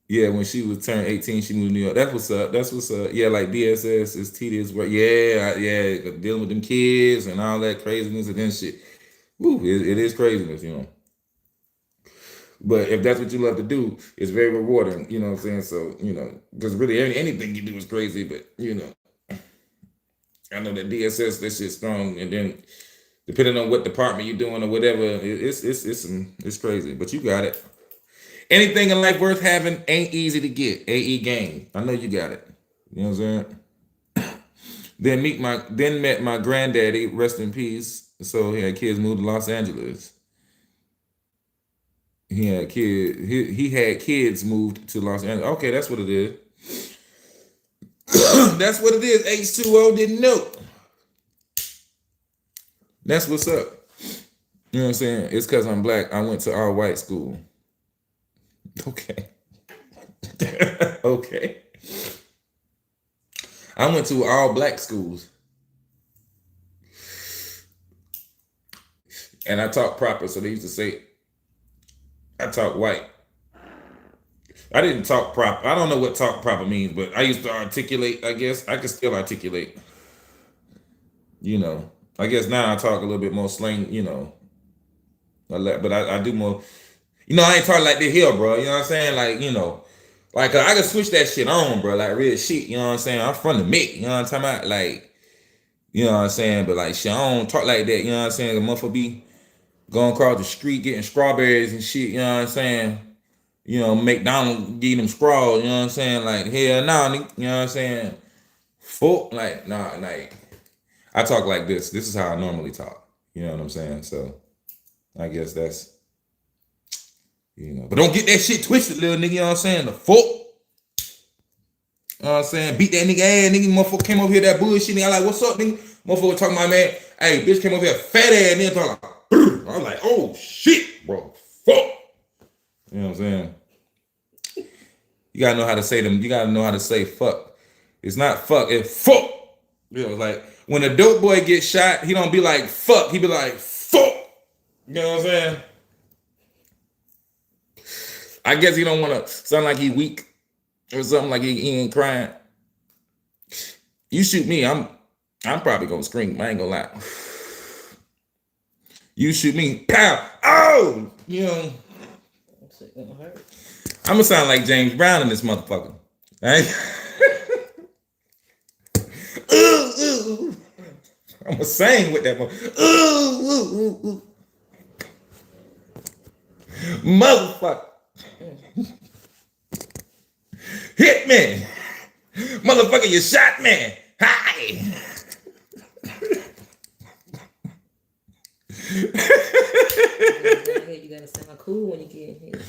Yeah, when she was turned 18, she moved to New York. That's what's up. That's what's up. Yeah, like DSS is tedious work. Yeah, yeah, dealing with them kids and all that craziness and then shit. Woo, it is craziness, you know. But if that's what you love to do, it's very rewarding. You know what I'm saying? So, you know, because really anything you do is crazy. But you know, I know that DSS, that shit's strong, and then depending on what department you're doing or whatever, it's crazy. But you got it. Anything in life worth having ain't easy to get. AE game. I know you got it. You know what I'm saying? Then met my granddaddy, rest in peace. So he had kids moved to Los Angeles. He had kids moved to Los Angeles. Okay, that's what it is. That's what it is. H2O didn't know. That's what's up. You know what I'm saying? It's because I'm black. I went to all white school. Okay. Okay. I went to all black schools. And I talk proper, so they used to say I talk white. I didn't talk proper. I don't know what talk proper means, but I used to articulate, I guess. I can still articulate. You know. I guess now I talk a little bit more slang, you know. But I do more. You know, I ain't talking like this here, bro. You know what I'm saying? Like, you know, like I can switch that shit on, bro. Like real shit. You know what I'm saying? I'm from the Mick. You know what I'm talking about? Like, you know what I'm saying? But like shit, I don't talk like that. You know what I'm saying? The motherfucker be going across the street getting strawberries and shit. You know what I'm saying? You know, McDonald's getting them straws. You know what I'm saying? Like, hell no, nigga. You know what I'm saying? Fuck, like, nah, like, I talk like this. This is how I normally talk. You know what I'm saying? So, I guess that's, you know. But don't get that shit twisted, little nigga. You know what I'm saying? The fuck. You know what I'm saying? Beat that nigga ass, nigga. Motherfucker came over here that bullshit. Nigga, I like, what's up, nigga? Motherfucker talking about, man, hey, bitch came over here fat ass, nigga. Talking like, brr. I was like, oh, shit, bro. Fuck. You know what I'm saying? You gotta know how to say them. You gotta know how to say fuck. It's not fuck, it's fuck. You know, like when a dope boy gets shot, he don't be like fuck. He be like fuck. You know what I'm saying? I guess he don't want to sound like he weak or something, like he ain't crying. You shoot me, I'm probably gonna scream. I ain't gonna lie. You shoot me, pow, oh, you know. I'm gonna sound like James Brown in this motherfucker. Right? I'm gonna sing with that motherfucker. Motherfucker. Hit me. Motherfucker, you shot me. Hi. You gotta sound cool when you get here.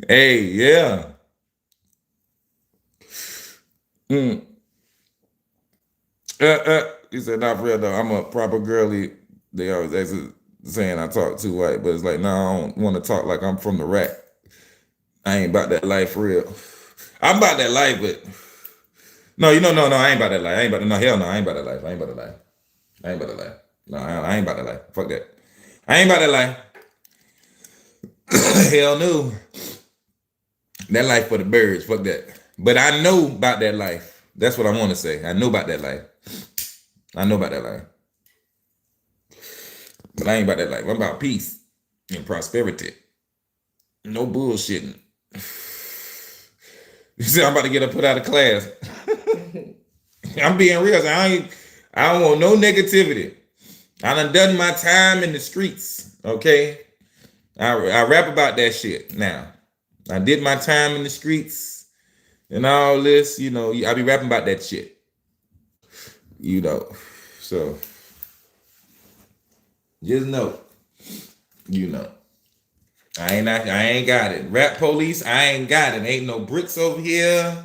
Hey, yeah. He said, not for real though. I'm a proper girly. They always actually saying I talk too white, but it's like, no, I don't want to talk like I'm from the rack. I ain't about that life for real. I'm about that life, but no, you know, no, I ain't about that life. I ain't about that. No, hell no, I ain't about that life. I ain't about that life. I ain't about that life. No, I ain't about that life. Fuck that. I ain't about that life. Hell no. That life for the birds. Fuck that. But I know about that life. That's what I want to say. I know about that life. I know about that life. But I ain't about that life. I'm about peace and prosperity. No bullshitting. You see, I'm about to get her put out of class. I'm being real. I don't want no negativity. I done my time in the streets. Okay? I rap about that shit now. I did my time in the streets and all this, you know, I be rapping about that shit. You know. So just know. You know. I ain't got it. Rap police, I ain't got it. Ain't no bricks over here.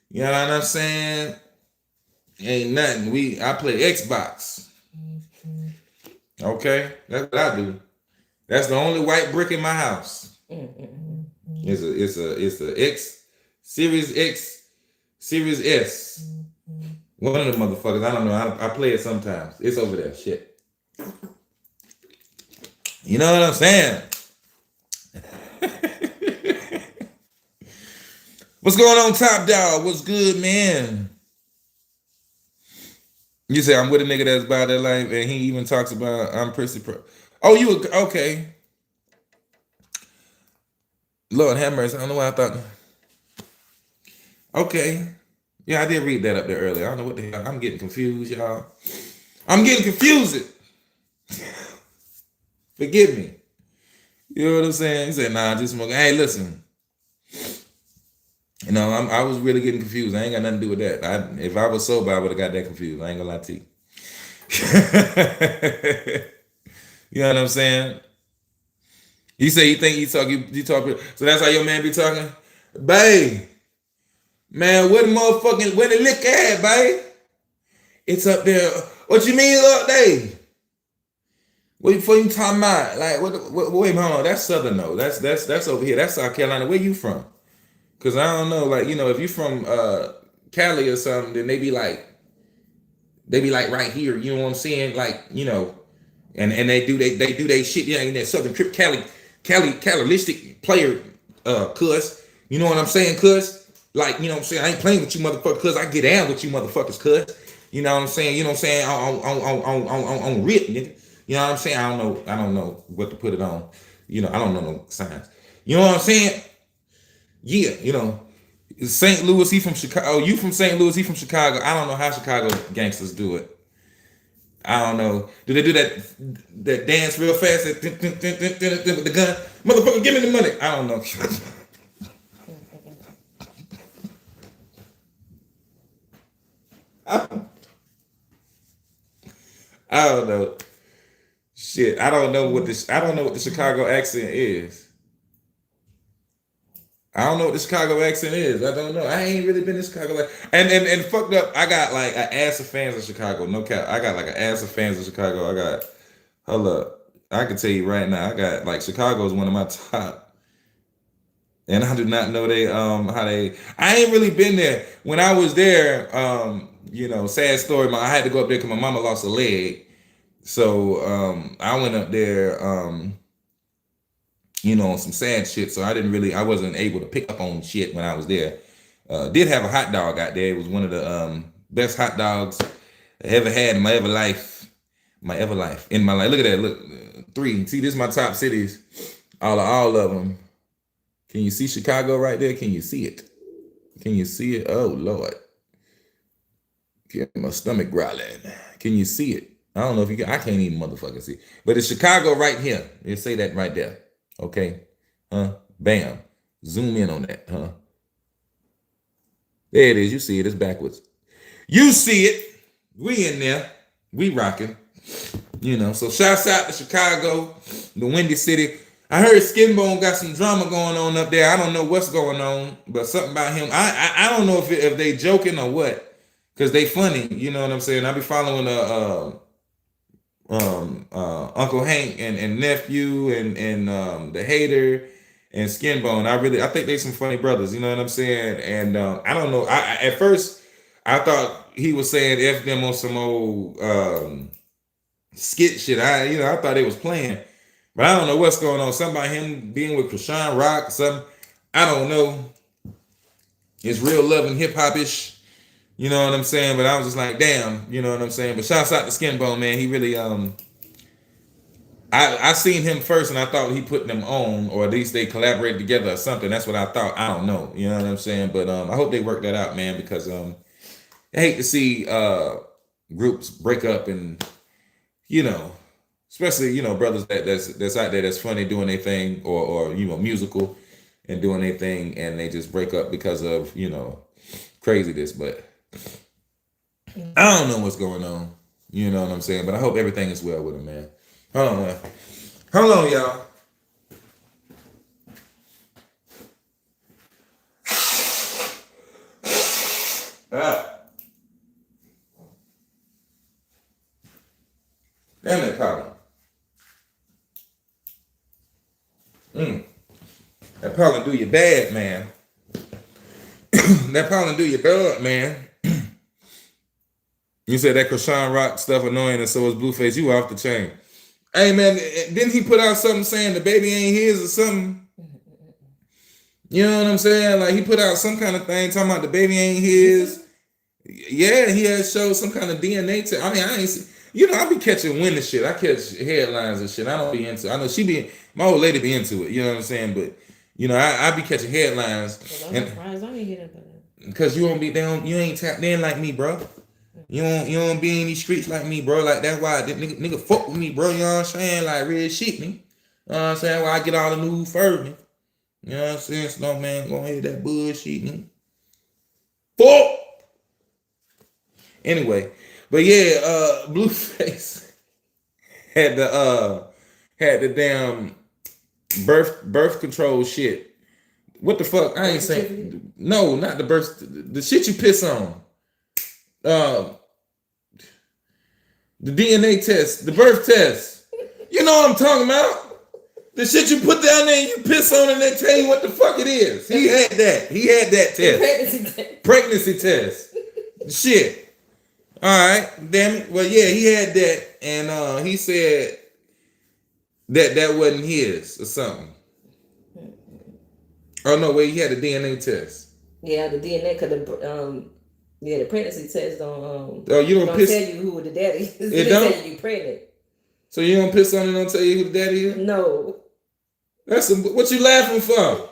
You know what I'm saying? Ain't nothing. I play Xbox. Okay, that's what I do. That's the only white brick in my house. It's a X Series X Series S. One of the motherfuckers. I don't know. I play it sometimes. It's over there. Shit. You know what I'm saying? What's going on, Top Dog? What's good, man? You say I'm with a nigga that's about that life, and he even talks about I'm prissy pro. Oh, you okay? Lord have mercy. I don't know why I thought. Okay, yeah, I did read that up there earlier. I don't know what the hell. I'm getting confused, y'all. I'm getting confused. Forgive me. You know what I'm saying? He said, "Nah, just smoking." Hey, listen. You know, I was really getting confused. I ain't got nothing to do with that. If I was sober, I would have got that confused. I ain't gonna lie to you. You know what I'm saying? You say you think you talk. So that's how your man be talking, babe. Man, where the liquor at, babe? It's up there. What you mean up there? What you talking about? Like wait, hold on. That's Southern though. That's over here. That's South Carolina. Where you from? Cause I don't know, like, you know, if you from Cali or something, then they be like right here, you know what I'm saying? Like, you know, and they do they shit, yeah, in that Southern Trip Calilistic player cuz. You know what I'm saying, cuz? Like, you know what I'm saying? I ain't playing with you motherfuckers, cuz I get down with you motherfuckers, cuz. You know what I'm saying? You know what I'm saying? On rip, nigga. You know what I'm saying? I don't know what to put it on. You know, I don't know no signs. You know what I'm saying? Yeah, you know, St. Louis, he from Chicago. Oh, you from St. Louis, he from Chicago. I don't know how Chicago gangsters do it. I don't know. Do they do that dance real fast with the gun? Motherfucker, give me the money. I don't know. I don't know. Shit, I don't know what the Chicago accent is. I don't know what the Chicago accent is. I don't know. I ain't really been to Chicago. And fucked up. I got like an ass of fans of Chicago. No cap. I got like an ass of fans of Chicago. Hold up. I can tell you right now. I got like Chicago is one of my top. And I do not know how they. I ain't really been there. When I was there, you know, sad story. I had to go up there because my mama lost a leg. So I went up there. You know, on some sad shit. So I wasn't able to pick up on shit when I was there. Did have a hot dog out there. It was one of the best hot dogs I ever had in my ever life. In my life. Look at that. Look, 3. See, this is my top cities. All of them. Can you see Chicago right there? Can you see it? Can you see it? Oh Lord. Get my stomach growling. Can you see it? I don't know if you can. I can't even motherfucking see. But it's Chicago right here. You say that right there. Okay, bam, zoom in on that, There it is. You see it. It's backwards. You see it. We in there. We rocking. You know. So shouts out to Chicago, the Windy City. I heard Skinbone got some drama going on up there. I don't know what's going on, but something about him. I don't know if they joking or what, because they funny. You know what I'm saying? I be following Uncle Hank and nephew and the hater and Skinbone. I think they some funny brothers. You know what I'm saying? And I don't know. At first I thought he was saying F them on some old skit shit. I thought they was playing, but I don't know what's going on. Something about him being with Krishan Rock, something. I don't know. It's real love and hip hop ish. You know what I'm saying? But I was just like, damn, you know what I'm saying? But shouts out to Skinbone, man. He really I seen him first and I thought he put them on, or at least they collaborated together or something. That's what I thought. I don't know. You know what I'm saying? But I hope they work that out, man, because I hate to see groups break up, and you know, especially, you know, brothers that's out there that's funny doing their thing, or you know, musical and doing their thing, and they just break up because of, you know, craziness. But I don't know what's going on. You know what I'm saying? But I hope everything is well with him, man. Hold on, man. Hold on, y'all. Damn that pollen. That pollen do you bad, man. That pollen do you bad, man. You said that Krishan Rock stuff annoying and so is Blueface. You off the chain. Hey, man, didn't he put out something saying the baby ain't his or something? You know what I'm saying? Like, he put out some kind of thing talking about the baby ain't his. Yeah, he had showed some kind of DNA test. I mean, I ain't see, you know, I be catching wind and shit. I catch headlines and shit. I don't be into it. I know my old lady be into it. You know what I'm saying? But, you know, I be catching headlines. I'm surprised I ain't hear about that. Because you ain't tapped in like me, bro. You don't be in these streets like me, bro. Like, that's why nigga fuck with me, bro. You know what I'm saying? Like, real shit me. You know what I'm saying? Why I get all the news first, me. You know what I'm saying? So, no, man, go ahead that bullshit, me. Fuck! Anyway, but yeah, Blueface had the damn birth control shit. What the fuck? I ain't saying no, not the birth, the shit you piss on. The DNA test, the birth test. You know what I'm talking about? The shit you put down there and you piss on and they tell you what the fuck it is. He had that. He had that test. Pregnancy test. Shit. All right, damn it. Well, yeah, he had that, and he said that wasn't his or something. Oh no, wait, he had a DNA test. Yeah, the DNA, cause the pregnancy test don't you don't tell you who the daddy is. It don't tell you pregnant. So you don't piss on it, don't tell you who the daddy is? No. What you laughing for?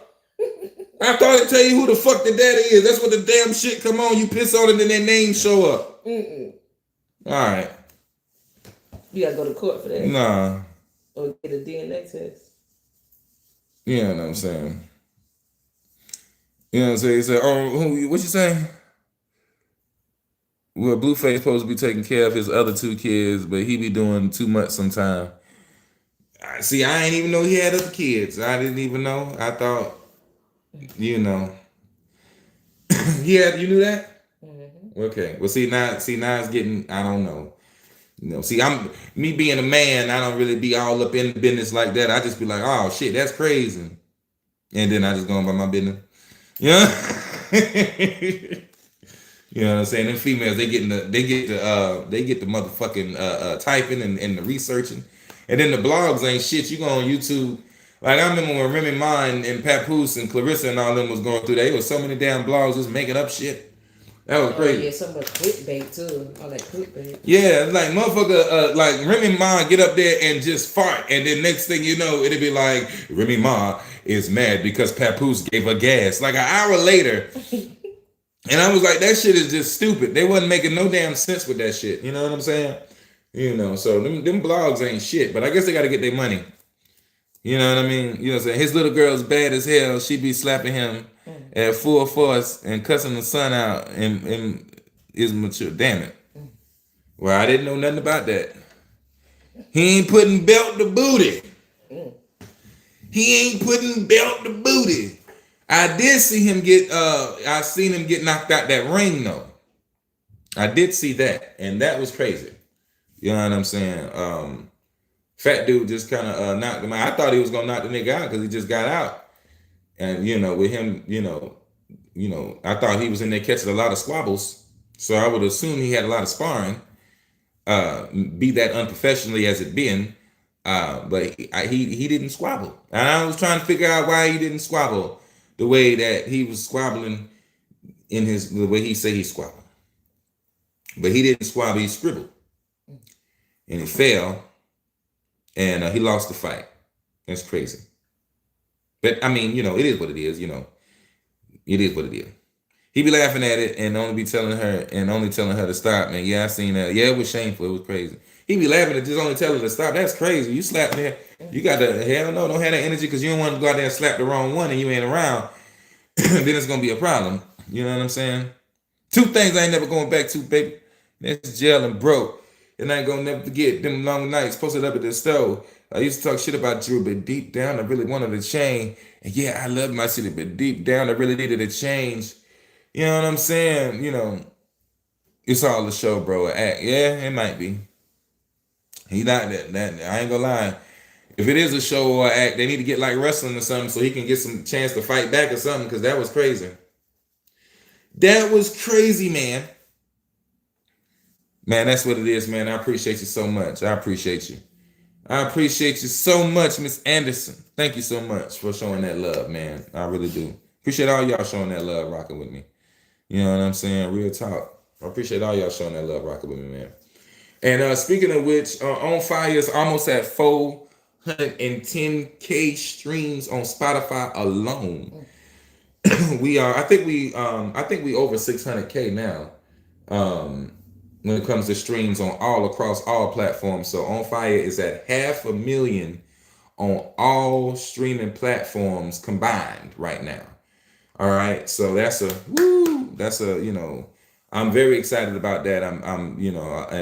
I thought it'd tell you who the fuck the daddy is. That's what the damn shit come on. You piss on it and their name show up. All right. You gotta go to court for that. Nah. Or get a DNA test. You know what I'm saying? You know what I'm saying? He said, oh, what you saying? Well, Blueface supposed to be taking care of his other two kids, but he be doing too much sometime. See, I ain't even know he had other kids. I didn't even know. I thought, you know. Yeah, you knew that? Okay. Well, see now it's getting, I don't know. You know, see, me being a man, I don't really be all up in the business like that. I just be like, oh shit, that's crazy. And then I just go on by my business. Yeah. You know what I'm saying? Them females, they get the motherfucking typing and the researching. And then the blogs ain't shit. You go on YouTube. Like, I remember when Remy Ma and Papoose and Clarissa and all them was going through that. It was so many damn blogs just making up shit. That was crazy. Yeah, so much clickbait too. All that clickbait. Yeah, like motherfucker, like Remy Ma get up there and just fart, and then next thing you know, it'll be like Remy Ma is mad because Papoose gave her gas. Like an hour later, and I was like, that shit is just stupid. They wasn't making no damn sense with that shit. You know what I'm saying? You know, so them blogs ain't shit, but I guess they got to get their money. You know what I mean? You know what I'm saying? His little girl's bad as hell. She be slapping him at full force and cussing the son out and is mature. Damn it. Well, I didn't know nothing about that. He ain't putting belt to booty. He ain't putting belt to booty. I did see him I seen him get knocked out that ring though. I did see that, and that was crazy. You know what I'm saying? Fat dude just kind of knocked him out. I thought he was gonna knock the nigga out because he just got out. And you know, with him, you know, I thought he was in there catching a lot of squabbles. So I would assume he had a lot of sparring. Be that unprofessionally as it been, but he didn't squabble. And I was trying to figure out why he didn't squabble the way that he was squabbling in the way he said he squabbled. But he didn't squabble, he scribbled. And he fell. And he lost the fight. That's crazy. But I mean, you know, it is what it is, you know. It is what it is. He be laughing at it and only telling her to stop, man. Yeah, I seen that. Yeah, it was shameful. It was crazy. He be laughing at just only telling her to stop. That's crazy. You slap there. You got the hell no, don't have that energy because you don't want to go out there and slap the wrong one and you ain't around. Then it's gonna be a problem. You know what I'm saying? Two things I ain't never going back to, baby. That's jail and broke. And I ain't gonna never forget them long nights posted up at the stove. I used to talk shit about Drew, but deep down I really wanted to change. And yeah, I love my city, but deep down I really needed a change. You know what I'm saying? You know, it's all a show, bro. Act. Yeah, it might be. He not that. I ain't gonna lie. If it is a show or act, they need to get like wrestling or something so he can get some chance to fight back or something. Because that was crazy. That was crazy, man. Man, that's what it is, man. I appreciate you so much. I appreciate you. I appreciate you so much, Miss Anderson. Thank you so much for showing that love, man. I really do. Appreciate all y'all showing that love, rocking with me. You know what I'm saying? Real talk. I appreciate all y'all showing that love, rocking with me, man. And speaking of which, On Fire is almost at 410K streams on Spotify alone. We are. I think we over 600K now. When it comes to streams on all across all platforms. So On Fire is at 500,000 on all streaming platforms combined right now. All right. So that's a I'm very excited about that. And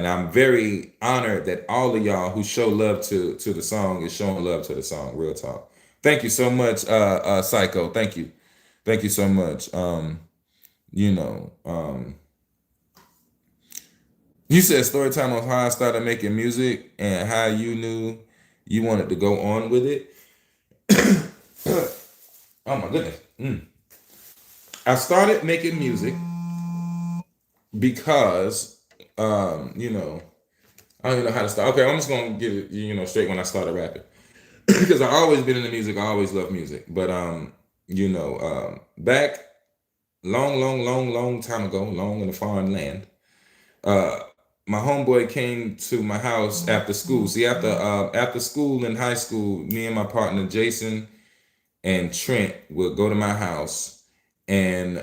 I'm very honored that all of y'all who show love to the song is showing love to the song. Real talk. Thank you so much, Psycho. Thank you. Thank you so much. You said story time on how I started making music and how you knew you wanted to go on with it. Oh my goodness. I started making music because I don't even know how to start. Okay, I'm just gonna get it, straight when I started rapping. Because I always been into music, I always loved music. But back long time ago, long in a foreign land, my homeboy came to my house after school. See, after school in high school, me and my partner Jason and Trent would go to my house, and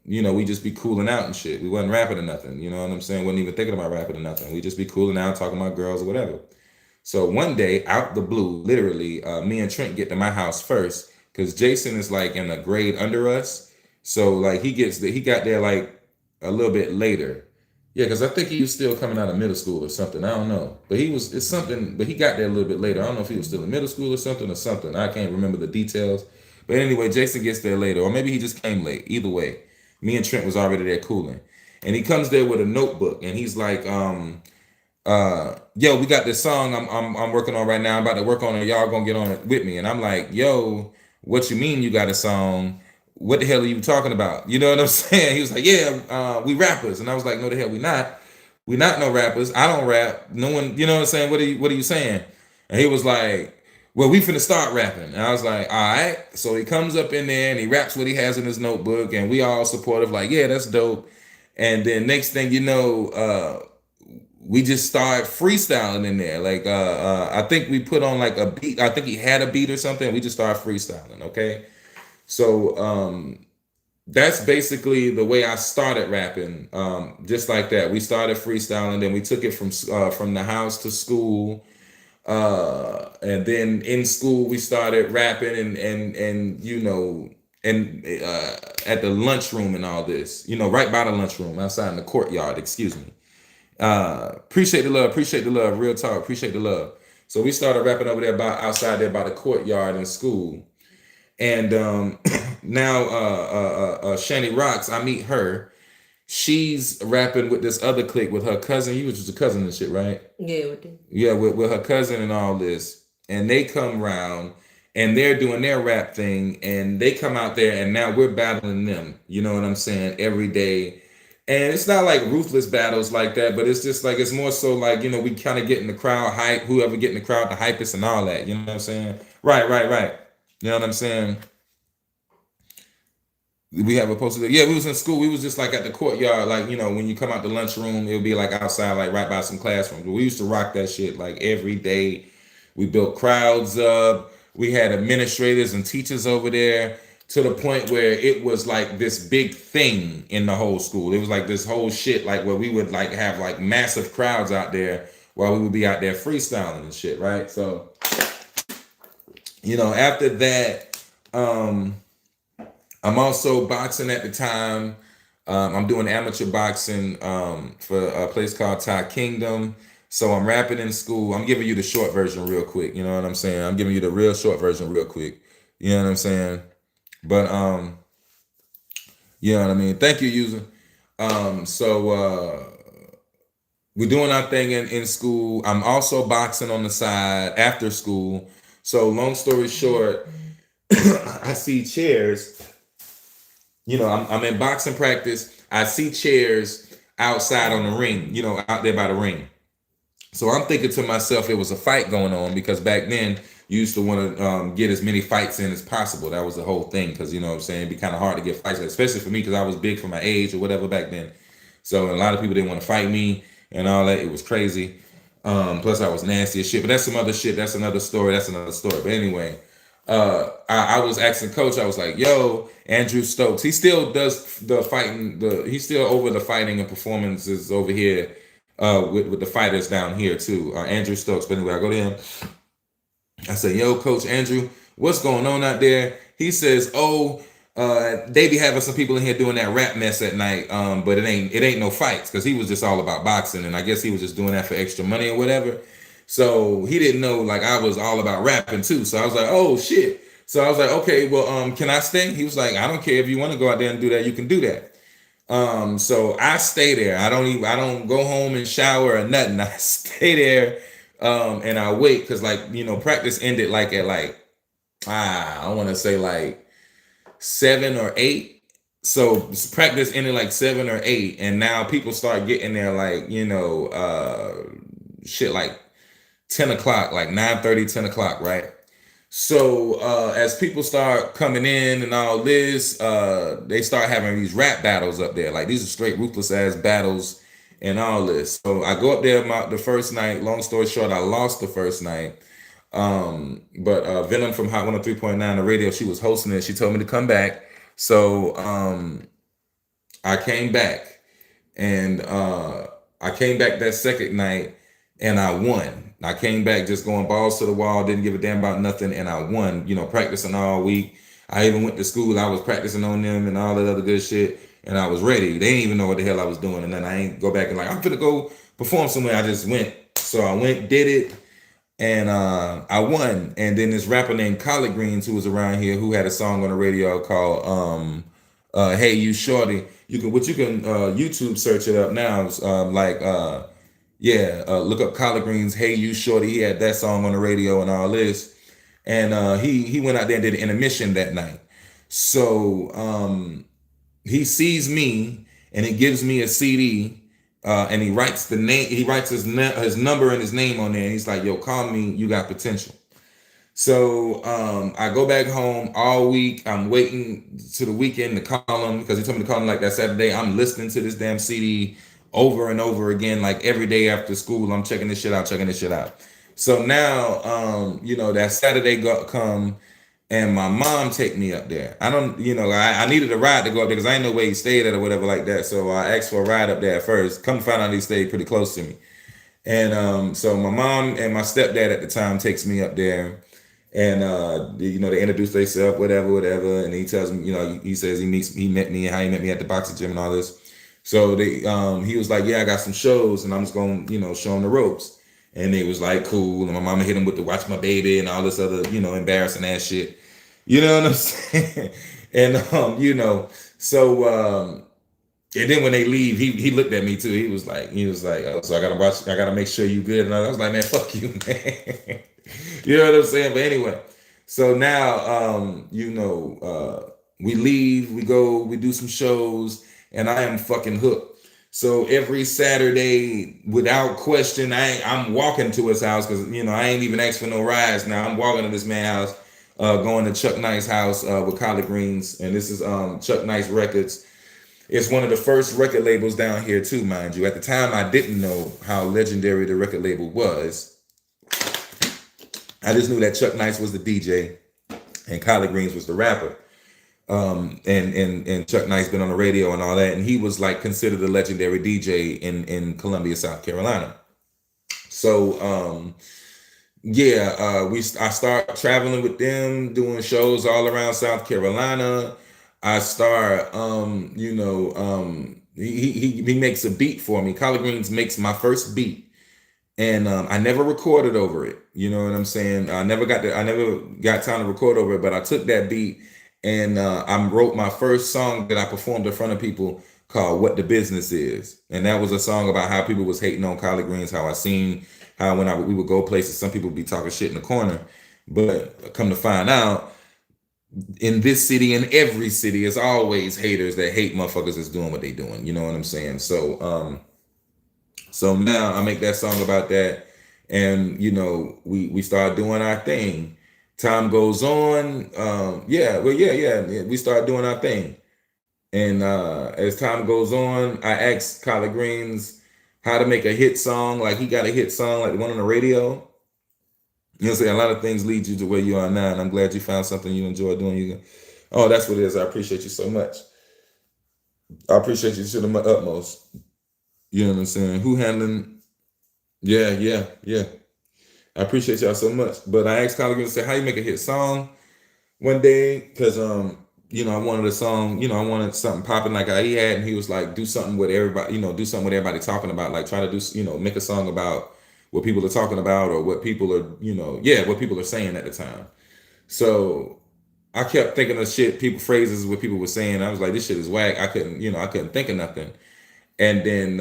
we just be cooling out and shit. We wasn't rapping or nothing. You know what I'm saying? Wasn't even thinking about rapping or nothing. We just be cooling out, talking about girls or whatever. So one day, out the blue, literally, me and Trent get to my house first because Jason is like in a grade under us. So like he got there like a little bit later. Yeah, because I think he was still coming out of middle school or something. I don't know. But he got there a little bit later. I don't know if he was still in middle school or something. I can't remember the details. But anyway, Jason gets there later. Or maybe he just came late. Either way, me and Trent was already there cooling. And he comes there with a notebook and he's like, yo, we got this song I'm working on right now. I'm about to work on it. Y'all gonna get on it with me. And I'm like, yo, what you mean you got a song? What the hell are you talking about? You know what I'm saying? He was like, yeah, we rappers. And I was like, no, the hell we not. We not no rappers. I don't rap. No one, you know what I'm saying? What are you saying? And he was like, well, we finna start rapping. And I was like, all right. So he comes up in there and he raps what he has in his notebook. And we all supportive, like, yeah, that's dope. And then next thing you know, we just start freestyling in there. Like, I think we put on like a beat. I think he had a beat or something. We just started freestyling, okay? So that's basically the way I started rapping. Just like that, we started freestyling, then we took it from the house to school, and then in school we started rapping and at the lunchroom and all this, right by the lunchroom, outside in the courtyard. Excuse me. Appreciate the love, real talk. Appreciate the love. So we started rapping over there outside there by the courtyard in school. And now Shani Rocks, I meet her. She's rapping with this other clique with her cousin. You was just a cousin and shit, right? Yeah, with them. Yeah, with her cousin and all this. And they come around and they're doing their rap thing. And they come out there and now we're battling them. You know what I'm saying? Every day. And it's not like ruthless battles like that, but it's just like, it's more so like, we kind of get in the crowd hype, whoever get in the crowd, the hypest and all that. You know what I'm saying? Right. You know what I'm saying? We have a poster. Yeah, we was in school. We was just like at the courtyard, like, when you come out the lunchroom, it would be like outside, like right by some classrooms. But we used to rock that shit like every day. We built crowds up. We had administrators and teachers over there to the point where it was like this big thing in the whole school. It was like this whole shit, like where we would like have like massive crowds out there while we would be out there freestyling and shit, right? So, after that, I'm also boxing at the time. I'm doing amateur boxing for a place called Thai Kingdom. So I'm rapping in school. I'm giving you the short version real quick. You know what I'm saying? I'm giving you the real short version real quick. You know what I'm saying? But you know what I mean? Thank you, user. So we're doing our thing in school. I'm also boxing on the side after school. So long story short, I see chairs. I'm in boxing practice. I see chairs outside on the ring, out there by the ring. So I'm thinking to myself, it was a fight going on because back then you used to want to get as many fights in as possible. That was the whole thing because, you know what I'm saying, it'd be kind of hard to get fights, especially for me because I was big for my age or whatever back then. So a lot of people didn't want to fight me and all that. It was crazy. Plus I was nasty as shit, but that's some other shit. That's another story. But anyway, I was asking coach, I was like, yo, Andrew Stokes, he still does the fighting, he's still over the fighting and performances over here with the fighters down here too, Andrew Stokes. But anyway, I go to him. I say, yo, Coach Andrew, what's going on out there? He says, oh, they be having some people in here doing that rap mess at night, but it ain't no fights because he was just all about boxing, and I guess he was just doing that for extra money or whatever. So he didn't know like I was all about rapping too. So I was like, oh shit. So I was like, okay, well, can I stay? He was like, I don't care if you want to go out there and do that, you can do that. So I stay there. I don't go home and shower or nothing. I stay there, and I wait because practice ended like at I want to say like 7 or 8. So practice ended like 7 or 8, and now people start getting there like shit like 10 o'clock, like 9:30, 10 o'clock, right? So as people start coming in and all this, they start having these rap battles up there. Like these are straight ruthless ass battles and all this. So I go up there the first night. Long story short, I lost the first night. But Venom from Hot 103.9, the radio, she was hosting it. She told me to come back. So I came back, and I came back that second night and I won. I came back just going balls to the wall, didn't give a damn about nothing, and I won, practicing all week. I even went to school, I was practicing on them and all that other good shit, and I was ready. They didn't even know what the hell I was doing, and then I ain't go back and like, I'm gonna go perform somewhere. I just went. So I went, did it, and I won. And then this rapper named Collard Greens, who was around here, who had a song on the radio called Hey You Shorty. You can YouTube search it up now. Look up Collard Greens, Hey You Shorty. He had that song on the radio and all this. And he went out there and did an intermission that night. So he sees me and he gives me a CD, and he writes the name, he writes his number and his name on there. And he's like, yo, call me, you got potential. So I go back home all week. I'm waiting to the weekend to call him because he told me to call him like that Saturday. I'm listening to this damn CD over and over again, like every day after school. I'm checking this shit out. So now, that Saturday come, and my mom take me up there. I don't, I needed a ride to go up there because I didn't know where he stayed at or whatever like that. So I asked for a ride up there at first. Come to find out he stayed pretty close to me. And so my mom and my stepdad at the time takes me up there. And they introduce themselves, whatever, and he tells me, he says he met me and how he met me at the boxing gym and all this. So he was like, yeah, I got some shows and I'm just gonna, show him the ropes. And they was like, cool. And my mama hit him with the watch my baby and all this other, embarrassing ass shit. You know what I'm saying? And so and then when they leave, he looked at me too. He was like, oh, so I gotta make sure you good. And I was like, man, fuck you, man. You know what I'm saying? But anyway, so now we leave, we go, we do some shows, and I am fucking hooked. So every Saturday, without question, I'm walking to his house because I ain't even asked for no rides. Now I'm walking to this man's house, going to Chuck Nice house with Collard Greens, and this is Chuck Nice Records. It's one of the first record labels down here too, mind you. At the time, I didn't know how legendary the record label was. I just knew that Chuck Nice was the DJ and Collard Greens was the rapper. And Chuck Nice been on the radio and all that. And he was like considered a legendary DJ in Columbia, South Carolina. So, I start traveling with them, doing shows all around South Carolina. I start, he makes a beat for me. Collard Greens makes my first beat. And I never recorded over it. You know what I'm saying? I never got time to record over it, but I took that beat and I wrote my first song that I performed in front of people called "What the Business Is," and that was a song about how people was hating on collard greens. How I seen how when we would go places, some people would be talking shit in the corner, but come to find out, in this city and every city, it's always haters that hate motherfuckers that's doing what they doing. You know what I'm saying? So now I make that song about that, and we start doing our thing. Time goes on. Yeah. We start doing our thing, and as time goes on, I asked Collard Greens how to make a hit song. Like he got a hit song, like the one on the radio. You know what I'm saying? A lot of things lead you to where you are now, and I'm glad you found something you enjoy doing. Oh, that's what it is. I appreciate you so much. I appreciate you to the utmost. You know what I'm saying? Who handling? Yeah. I appreciate y'all so much. But I asked Collard Greens to say, how you make a hit song one day? Because I wanted a song, I wanted something popping like he had, and he was like, do something with everybody, do something with everybody talking about, like try to do, make a song about what people are talking about or what people are, what people are saying at the time. So I kept thinking of phrases what people were saying. I was like, this shit is whack. I couldn't think of nothing. And then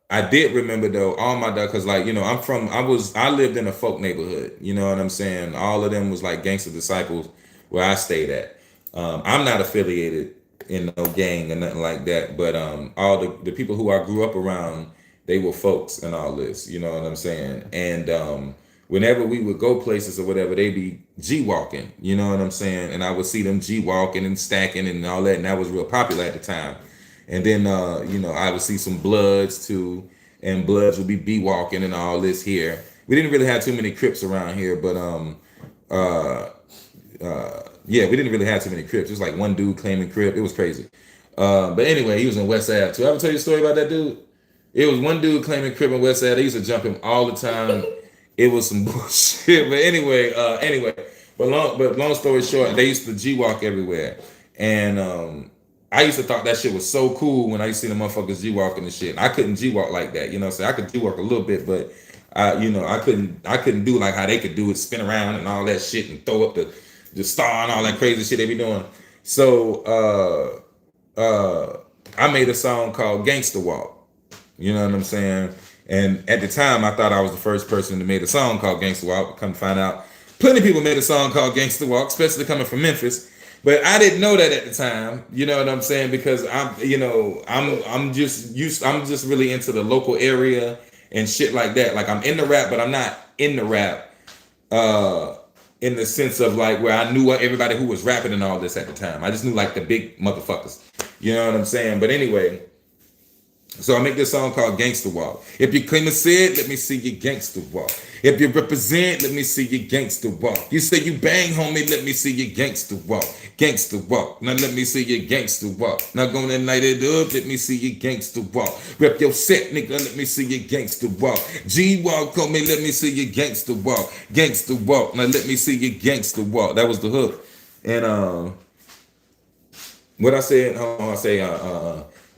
I did remember though, all my dog, cause like, I lived in a folk neighborhood, you know what I'm saying? All of them was like gangster disciples where I stayed at. I'm not affiliated in no gang or nothing like that, but all the people who I grew up around, they were folks and all this, you know what I'm saying? And whenever we would go places or whatever, they'd be G-walking, you know what I'm saying? And I would see them G-walking and stacking and all that, and that was real popular at the time. And then, I would see some Bloods too, and Bloods would be B-walking and all this here. We didn't really have too many Crips around here, but we didn't really have too many Crips. It was like one dude claiming Crip. It was crazy. But anyway, he was in West Ave too. I ever tell you a story about that dude? It was one dude claiming Crip in West Ave. They used to jump him all the time. It was some bullshit. But anyway. But long story short, they used to G-walk everywhere. And I used to thought that shit was so cool when I used to see the motherfuckers G-walking and shit. I couldn't G-walk like that, so I could G-walk a little bit, but I couldn't do like how they could do it, spin around and all that shit and throw up the star and all that crazy shit they be doing. So I made a song called Gangsta Walk. You know what I'm saying? And at the time, I thought I was the first person to made a song called Gangsta Walk. Come to find out, plenty of people made a song called Gangsta Walk, especially coming from Memphis. But I didn't know that at the time. You know what I'm saying? Because I'm just really into the local area and shit like that. Like I'm in the rap, but I'm not in the rap. In the sense of like where I knew everybody who was rapping and all this at the time. I just knew like the big motherfuckers. You know what I'm saying? But anyway, so I make this song called Gangsta Walk. If you claim to say it, let me see your gangsta walk. If you represent, let me see your gangsta walk. You say you bang, homie, let me see your gangsta walk. Gangsta walk. Now let me see your gangsta walk. Now gonna light it up, let me see your gangsta walk. Rep your set, nigga, let me see your gangsta walk. G-walk, homie, let me see your gangsta walk. Gangsta walk. Now let me see your gangsta walk. That was the hook. And what I said,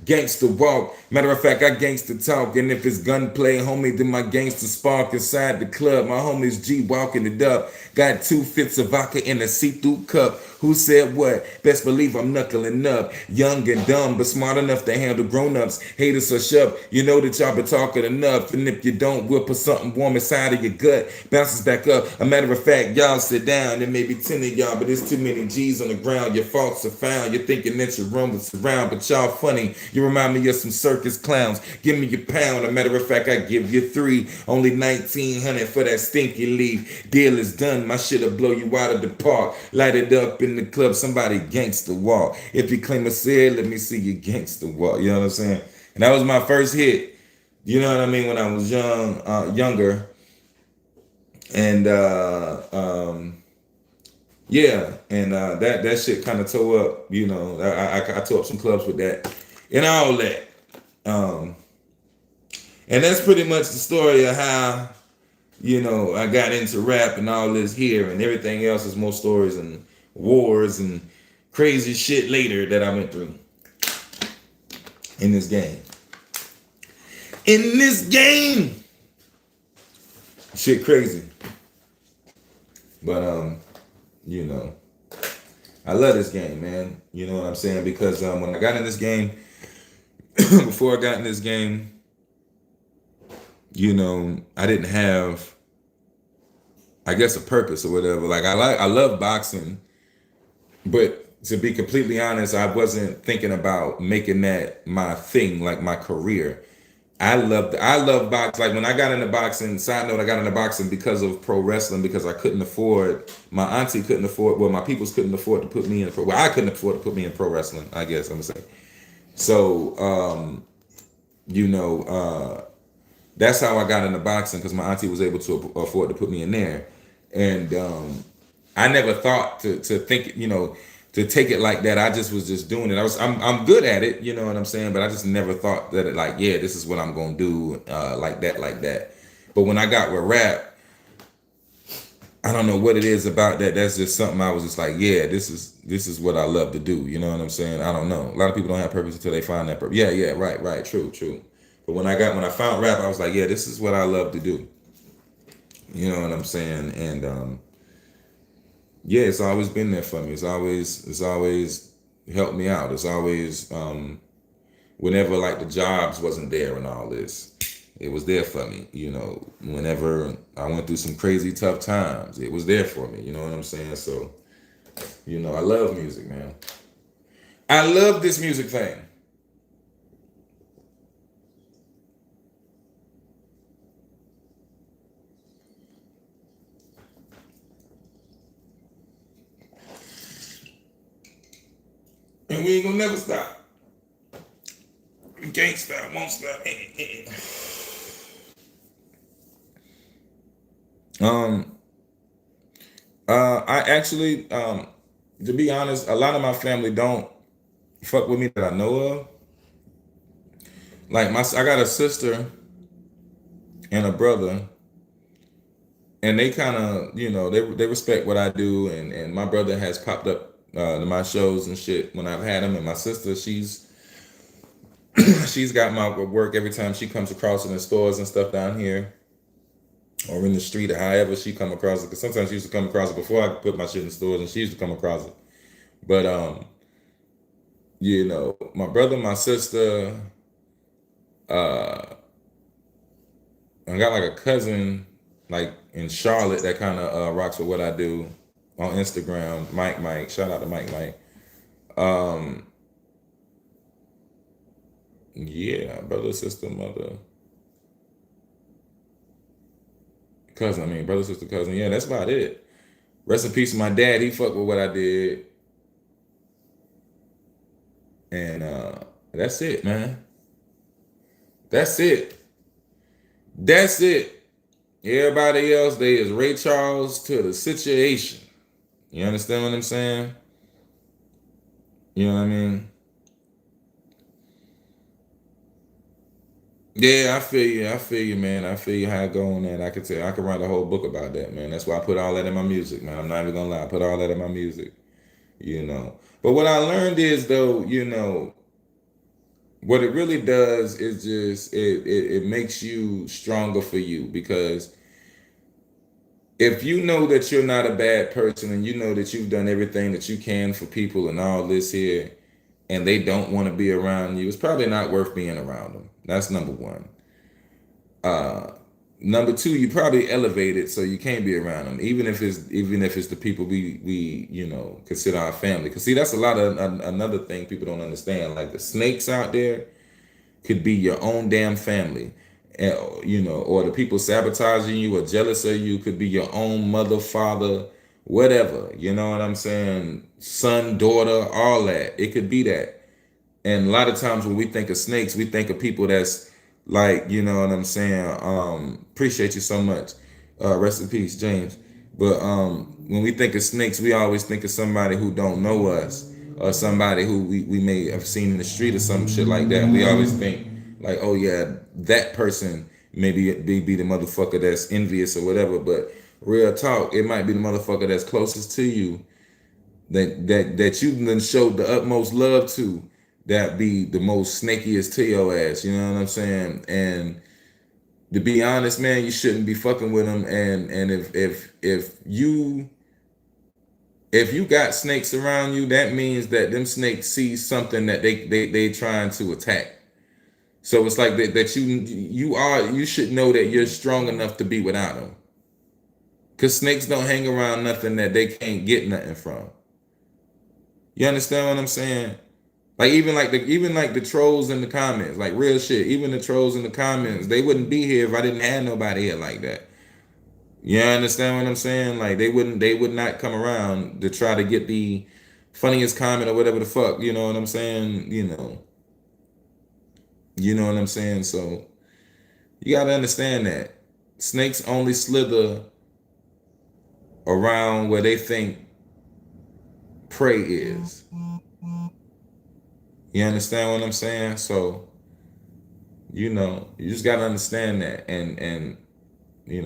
gangster walk. Matter of fact, I gangster talk. And if it's gunplay, homie, then my gangster spark inside the club. My homies G walking it up. Got 2 fifths of vodka in a see-through cup. Who said what? Best believe I'm knuckling up. Young and dumb, but smart enough to handle grown-ups. Haters are shove. You know that y'all been talking enough. And if you don't, we'll put something warm inside of your gut. Bounces back up. A matter of fact, y'all sit down. There may be 10 of y'all, but there's too many G's on the ground. Your faults are found. You're thinking that your room was around, but y'all funny. You remind me of some circus clowns. Give me your pound. A matter of fact, I give you 3. Only 1900 for that stinky leaf. Deal is done. My shit'll blow you out of the park. Light it up in the club. Somebody gangster walk. If you claim a said, let me see your gangster walk. You know what I'm saying? And that was my first hit. You know what I mean? When I was younger. And that shit kind of tore up. You know, I tore up some clubs with that. And all that. And that's pretty much the story of how, I got into rap and all this here, and everything else is more stories and wars and crazy shit later that I went through in this game. In this game. Shit crazy. But I love this game, man. You know what I'm saying? Because when I got in this game, before I got in this game, I didn't have, I guess, a purpose or whatever. Like I love boxing, but to be completely honest, I wasn't thinking about making that my thing, like my career. I love boxing. Like when I got into boxing, side note, I got into boxing because of pro wrestling because I couldn't afford, my auntie couldn't afford, well, my peoples couldn't afford to put me in well, I couldn't afford to put me in pro wrestling, I guess I'm gonna say. So, you know, that's how I got into boxing because my auntie was able to afford to put me in there. And I never thought to think, to take it like that. I just was just doing it. I'm good at it, you know what I'm saying? But I just never thought that it like, yeah, this is what I'm gonna do, like that. But when I got with rap, I don't know what it is about that. That's just something I was just like, yeah, this is what I love to do. You know what I'm saying? I don't know. A lot of people don't have purpose until they find that purpose. Yeah, right, true. But when I found rap, I was like, yeah, this is what I love to do. You know what I'm saying? And yeah, it's always been there for me. It's always helped me out. It's always whenever like the jobs wasn't there and all this, it was there for me. Whenever I went through some crazy tough times, it was there for me. You know what I'm saying? So, I love music, man. I love this music thing. And we ain't gonna never stop. We can't stop, won't stop. um, I actually, to be honest, a lot of my family don't fuck with me that I know of. Like I got a sister and a brother, and they kind of, they respect what I do, and my brother has popped up to my shows and shit when I've had him, and my sister, she's got my work every time she comes across it in stores and stuff down here or in the street or however she come across it. Because sometimes she used to come across it before I could put my shit in stores, and she used to come across it. But my brother, my sister, uh, I got like a cousin like in Charlotte that kind of rocks with what I do on Instagram. Mike, shout out to Mike. Um, yeah, brother, sister, mother, cousin. I mean, brother, sister, cousin. Yeah, that's about it. Rest in peace to my dad. He fucked with what I did, and that's it, man. That's it. That's it. Everybody else, they is Ray Charles to the situation. You understand what I'm saying? You know what I mean? Yeah, I feel you. I feel you, man. I feel you how it go on that. I could write a whole book about that, man. That's why I put all that in my music, man. I'm not even gonna lie. I put all that in my music, you know. But what I learned is though, what it really does is just it makes you stronger for you because if you know that you're not a bad person and you know that you've done everything that you can for people and all this here and they don't want to be around you, it's probably not worth being around them. That's number one. Uh, Number two, you probably elevated so you can't be around them, even if it's the people we consider our family. Cause see, that's a lot of another thing people don't understand. Like the snakes out there could be your own damn family. Or the people sabotaging you or jealous of you could be your own mother, father, whatever. You know what I'm saying? Son, daughter, all that. It could be that. And a lot of times when we think of snakes, we think of people that's like, you know what I'm saying? Appreciate you so much. Rest in peace, James. But when we think of snakes, we always think of somebody who don't know us or somebody who we may have seen in the street or some shit like that. And we always think like, oh yeah, that person maybe be the motherfucker that's envious or whatever. But real talk, it might be the motherfucker that's closest to you that you then showed the utmost love to, that be the most snakiest to your ass. You know what I'm saying? And to be honest, man, you shouldn't be fucking with them. And if you got snakes around you, that means that them snakes see something that they trying to attack. So it's like that you should know that you're strong enough to be without them. Cause snakes don't hang around nothing that they can't get nothing from. You understand what I'm saying? Like even like the trolls in the comments, like real shit. Even the trolls in the comments, they wouldn't be here if I didn't have nobody here like that. You understand what I'm saying? Like they would not come around to try to get the funniest comment or whatever the fuck. You know what I'm saying? You know what I'm saying. So you got to understand that snakes only slither around where they think prey is. You understand what I'm saying? So, you just gotta understand that. And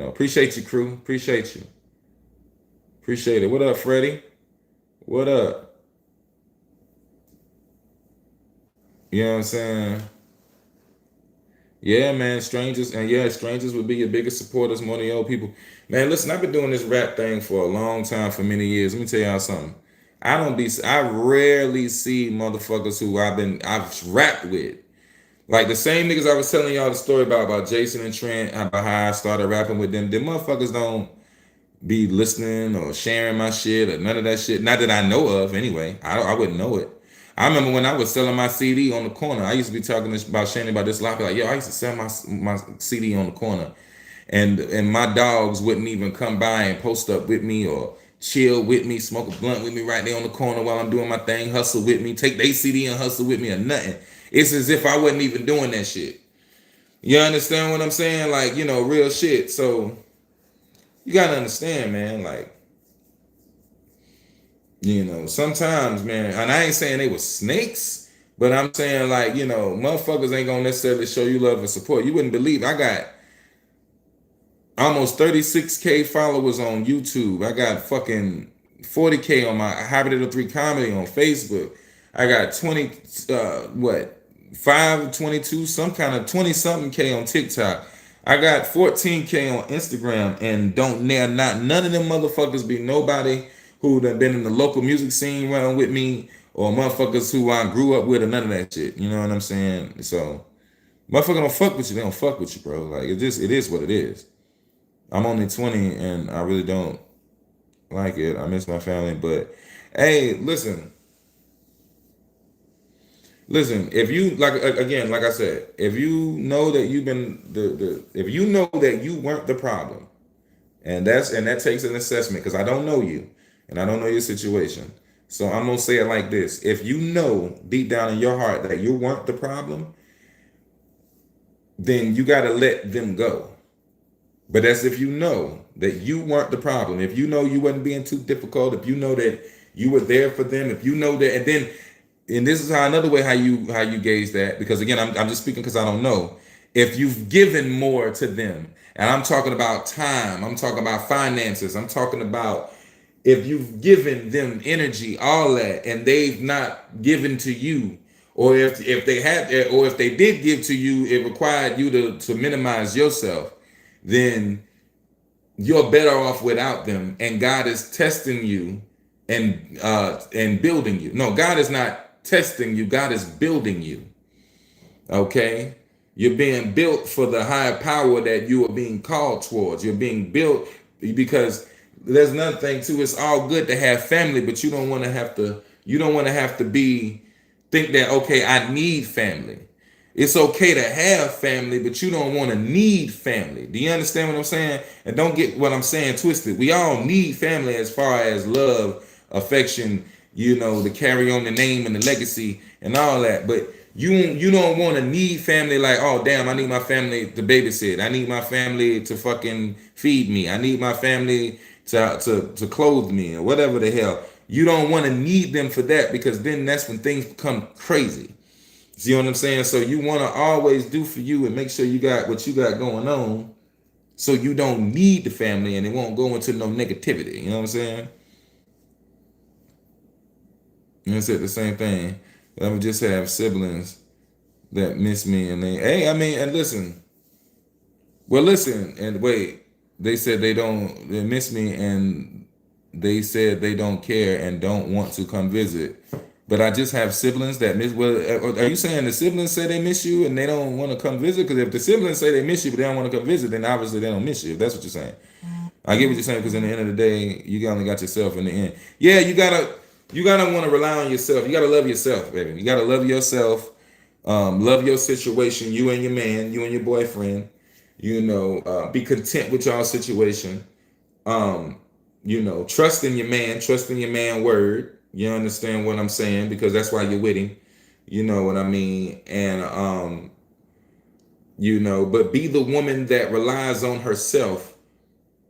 appreciate you, crew. Appreciate you. Appreciate it. What up, Freddie? What up? You know what I'm saying? Yeah, man, strangers would be your biggest supporters more than your old people. Man, listen, I've been doing this rap thing for a long time, for many years. Let me tell y'all something. I rarely see motherfuckers who I've rapped with. Like the same niggas I was telling y'all the story about Jason and Trent, about how I started rapping with them. Them motherfuckers don't be listening or sharing my shit or none of that shit. Not that I know of, anyway. I wouldn't know it. I remember when I was selling my CD on the corner. I used to be talking about Shane about this a lot. Like, yo, I used to sell my CD on the corner, and my dogs wouldn't even come by and post up with me or chill with me, smoke a blunt with me right there on the corner while I'm doing my thing, hustle with me, take their CD and hustle with me or nothing. It's as if I wasn't even doing that shit. You understand what I'm saying? Like, real shit. So you gotta understand, man, like, sometimes, man, and I ain't saying they were snakes, but I'm saying, like, motherfuckers ain't gonna necessarily show you love and support. You wouldn't believe I got almost 36K followers on YouTube. I got fucking 40K on my Hybrid 3 Comedy on Facebook. I got 522, some kind of 20 something K on TikTok. I got 14K on Instagram, and none of them motherfuckers be nobody who done been in the local music scene running with me, or motherfuckers who I grew up with, or none of that shit. You know what I'm saying? So motherfucker don't fuck with you, they don't fuck with you, bro. Like it is what it is. I'm only 20 and I really don't like it. I miss my family, but hey, listen, if you like I said, if you know that you've been if you know that you weren't the problem, and that takes an assessment, because I don't know you and I don't know your situation. So I'm gonna say it like this: if you know deep down in your heart that you weren't the problem, then you gotta let them go. But that's if you know that you weren't the problem. If you know you wasn't being too difficult, if you know that you were there for them, if you know that, and this is another way how you gauge that, because again, I'm just speaking because I don't know. If you've given more to them, and I'm talking about time, I'm talking about finances, I'm talking about if you've given them energy, all that, and they've not given to you, or if they had, or if they did give to you, it required you to minimize yourself, then you're better off without them. And God is testing you and building you. No, God is not testing you. God is building you. Okay? You're being built for the higher power that you are being called towards. You're being built because there's another thing too. It's all good to have family, but you don't want to have to think that, okay, I need family. It's okay to have family, but you don't want to need family. Do you understand what I'm saying? And don't get what I'm saying twisted. We all need family as far as love, affection, to carry on the name and the legacy and all that. But you don't want to need family like, oh, damn, I need my family to babysit. I need my family to fucking feed me. I need my family to clothe me or whatever the hell. You don't want to need them for that, because then that's when things become crazy. See what I'm saying? So you want to always do for you and make sure you got what you got going on, so you don't need the family and it won't go into no negativity. You know what I'm saying? And it's the same thing. I would just have siblings that miss me, and and listen. Well, listen, and wait. They said they miss me, and they said they don't care and don't want to come visit. but I just have siblings that miss. Well, are you saying the siblings say they miss you and they don't want to come visit? Because if the siblings say they miss you but they don't want to come visit, then obviously they don't miss you. If that's what you're saying, I get what you're saying. Because in the end of the day, you only got yourself in the end. Yeah, you gotta want to rely on yourself. You gotta love yourself, baby. You gotta love yourself. Love your situation. You and your man. You and your boyfriend. Be content with y'all situation. Trust in your man. Trust in your man word. You understand what I'm saying? Because that's why you're with him. You know what I mean? And, but be the woman that relies on herself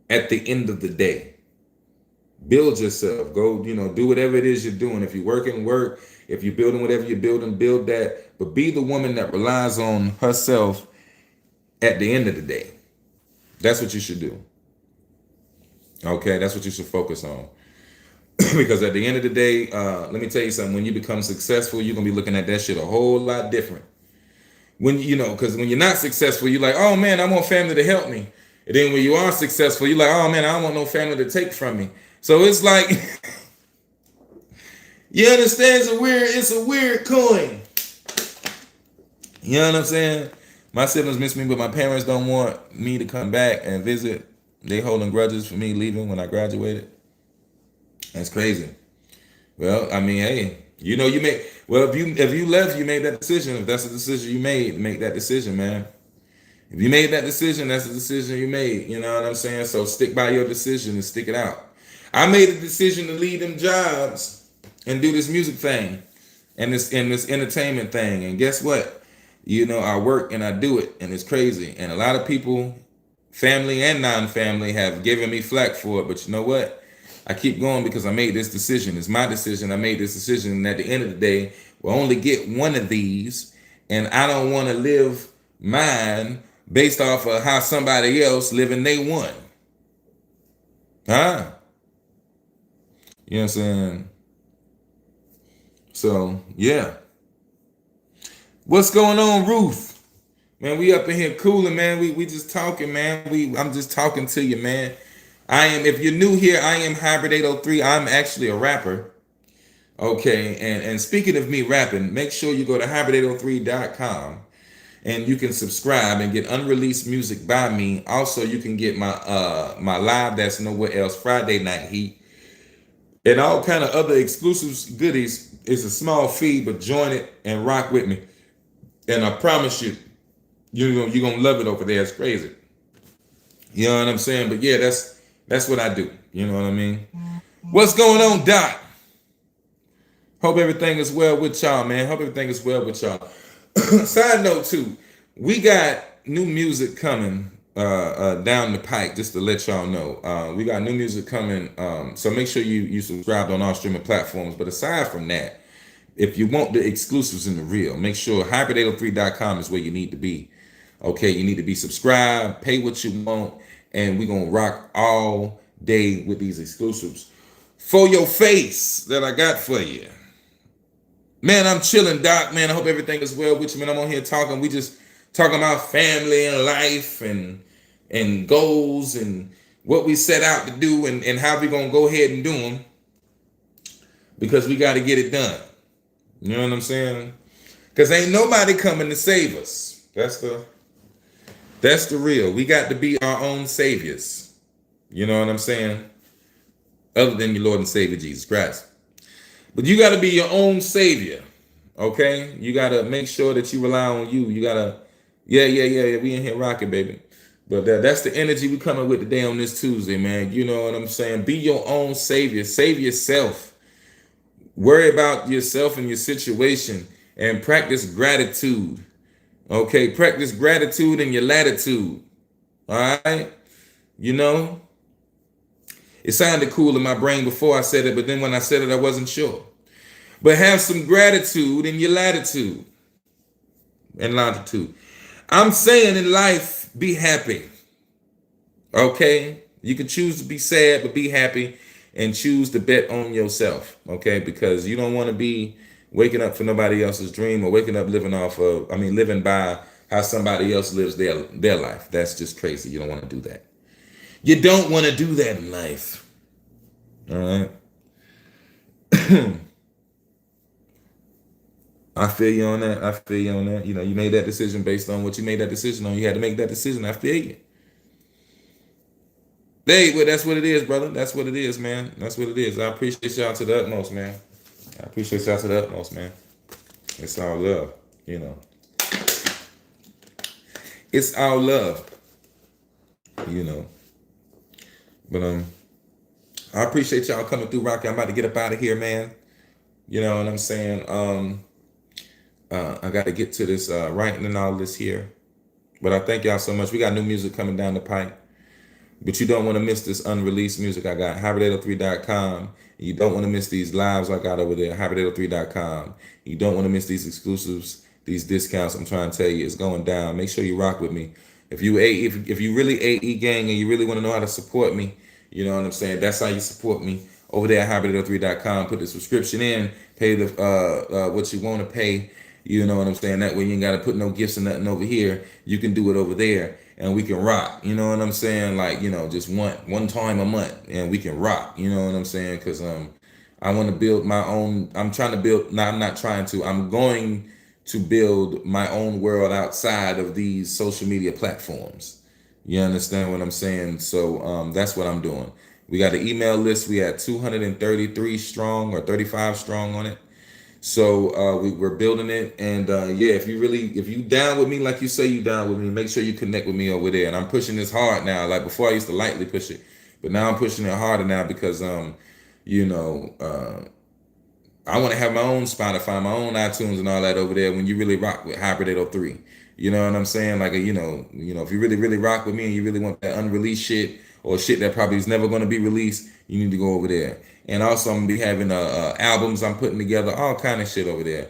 at the end of the day. Build yourself. Go, do whatever it is you're doing. If you're working, work. If you're building whatever you're building, build that. But be the woman that relies on herself at the end of the day. That's what you should do. Okay, that's what you should focus on. Because at the end of the day, let me tell you something. When you become successful, you're gonna be looking at that shit a whole lot different. Because when you're not successful, you're like, oh man, I want family to help me. And then when you are successful, you're like, oh man, I don't want no family to take from me. So it's like, you understand? It's a weird coin. You know what I'm saying? My siblings miss me, but my parents don't want me to come back and visit. They holding grudges for me leaving when I graduated. That's crazy. Well, I mean, hey, you made. Well, if you left, you made that decision. If that's the decision you made, make that decision, man. If you made that decision, that's the decision you made. You know what I'm saying? So stick by your decision and stick it out. I made a decision to leave them jobs and do this music thing and this entertainment thing. And guess what? I work and I do it, and it's crazy. And a lot of people, family and non-family, have given me flack for it. But you know what? I keep going because I made this decision. It's my decision. I made this decision. And at the end of the day, we'll only get one of these. And I don't want to live mine based off of how somebody else living they one. Huh? You know what I'm saying? So, yeah. What's going on, Ruth? Man, we up in here cooling, man. We just talking, man. I'm just talking to you, man. If you're new here, I am Hybrid 803. I'm actually a rapper. Okay, and speaking of me rapping, make sure you go to hybrid803.com and you can subscribe and get unreleased music by me. Also, you can get my live that's nowhere else, Friday Night Heat, and all kind of other exclusive goodies. It's a small fee, but join it and rock with me. And I promise you, you're gonna love it over there. It's crazy. You know what I'm saying? But yeah, that's what I do. You know what I mean? What's going on, Doc? Hope everything is well with y'all, man. Hope everything is well with y'all. Side note too, we got new music coming down the pike, just to let y'all know. We got new music coming. So make sure you subscribe on all streaming platforms. But aside from that, if you want the exclusives and the real, make sure hybrid803.com is where you need to be. Okay, you need to be subscribed, pay what you want, and we're going to rock all day with these exclusives for your face that I got for you. Man, I'm chilling, Doc. Man, I hope everything is well with you, man. I'm on here talking. We just talking about family and life and goals and what we set out to do and how we going to go ahead and do them because we got to get it done. You know what I'm saying? Because ain't nobody coming to save us. That's the real. We got to be our own saviors. You know what I'm saying? Other than your Lord and Savior, Jesus Christ. But you got to be your own savior. Okay? You got to make sure that you rely on you. You got to, yeah. We in here rocking, baby. But that's the energy we coming with today on this Tuesday, man. You know what I'm saying? Be your own savior. Save yourself. Worry about yourself and your situation and practice gratitude. Okay, practice gratitude in your latitude. All right? It sounded cool in my brain before I said it, but then when I said it, I wasn't sure. But have some gratitude in your latitude and longitude. I'm saying in life, be happy. Okay? You can choose to be sad, but be happy. And choose to bet on yourself, okay? Because you don't want to be waking up for nobody else's dream or waking up living by how somebody else lives their life. That's just crazy. You don't want to do that. You don't want to do that in life. All right? I feel you on that. I feel you on that. You know, you made that decision based on what you made that decision on. You had to make that decision. I feel you. Hey, well, that's what it is, brother. That's what it is, man. That's what it is. I appreciate y'all to the utmost, man. I appreciate y'all to the utmost, man. It's all love, you know. It's all love, you know. But I appreciate y'all coming through, Rocky. I'm about to get up out of here, man. You know what I'm saying? I got to get to this writing and all this here. But I thank y'all so much. We got new music coming down the pipe. But you don't want to miss this unreleased music I got. Hybrid803.com. You don't want to miss these lives I got over there. Hybrid803.com. You don't want to miss these exclusives, these discounts. I'm trying to tell you, it's going down. Make sure you rock with me. If you really AE gang and you really want to know how to support me, you know what I'm saying? That's how you support me. Over there at hybrid803.com. Put the subscription in. Pay the what you want to pay. You know what I'm saying? That way you ain't got to put no gifts or nothing over here. You can do it over there and we can rock. You know what I'm saying? Like, you know, just one time a month and we can rock. You know what I'm saying? Because I want to build my own. I'm trying to build. No, I'm not trying to. I'm going to build my own world outside of these social media platforms. You understand what I'm saying? So that's what I'm doing. We got an email list. We had 233 strong or 35 strong on it. So we're building it, and yeah, if you down with me like you say you down with me, make sure you connect with me over there. And I'm pushing this hard now. Like before, I used to lightly push it, but now I'm pushing it harder now because you know, I want to have my own Spotify, my own iTunes, and all that over there. When you really rock with Hybrid 803, you know what I'm saying? Like you know, if you really rock with me and you really want that unreleased shit or shit that probably is never going to be released, you need to go over there. And also, I'm gonna be having albums I'm putting together, all kind of shit over there.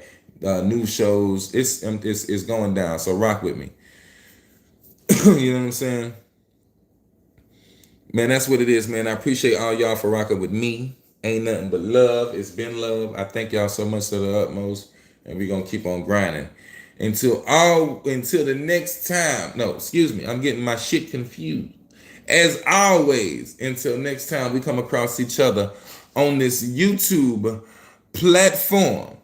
New shows. It's going down. So rock with me. You know what I'm saying? Man, that's what it is, man. I appreciate all y'all for rocking with me. Ain't nothing but love. It's been love. I thank y'all so much to the utmost, and we're gonna keep on grinding until the next time. No, excuse me. I'm getting my shit confused. As always, until next time we come across each other on this YouTube platform.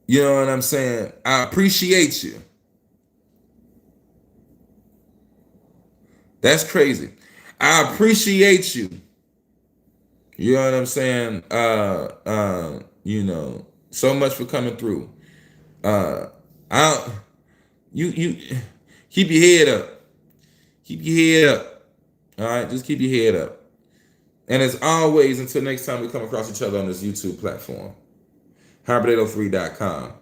You know what I'm saying? I appreciate you. That's crazy. I appreciate you. You know what I'm saying? You know, so much for coming through. You keep your head up. Keep your head up. All right, just keep your head up. And as always, until next time we come across each other on this YouTube platform, hybrid803.com.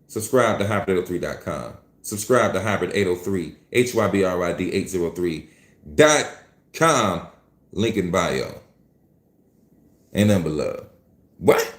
Subscribe to hybrid803.com. Subscribe to Hybrid803, HYBRID803.com. Link in bio. Ain't nothing but love. What?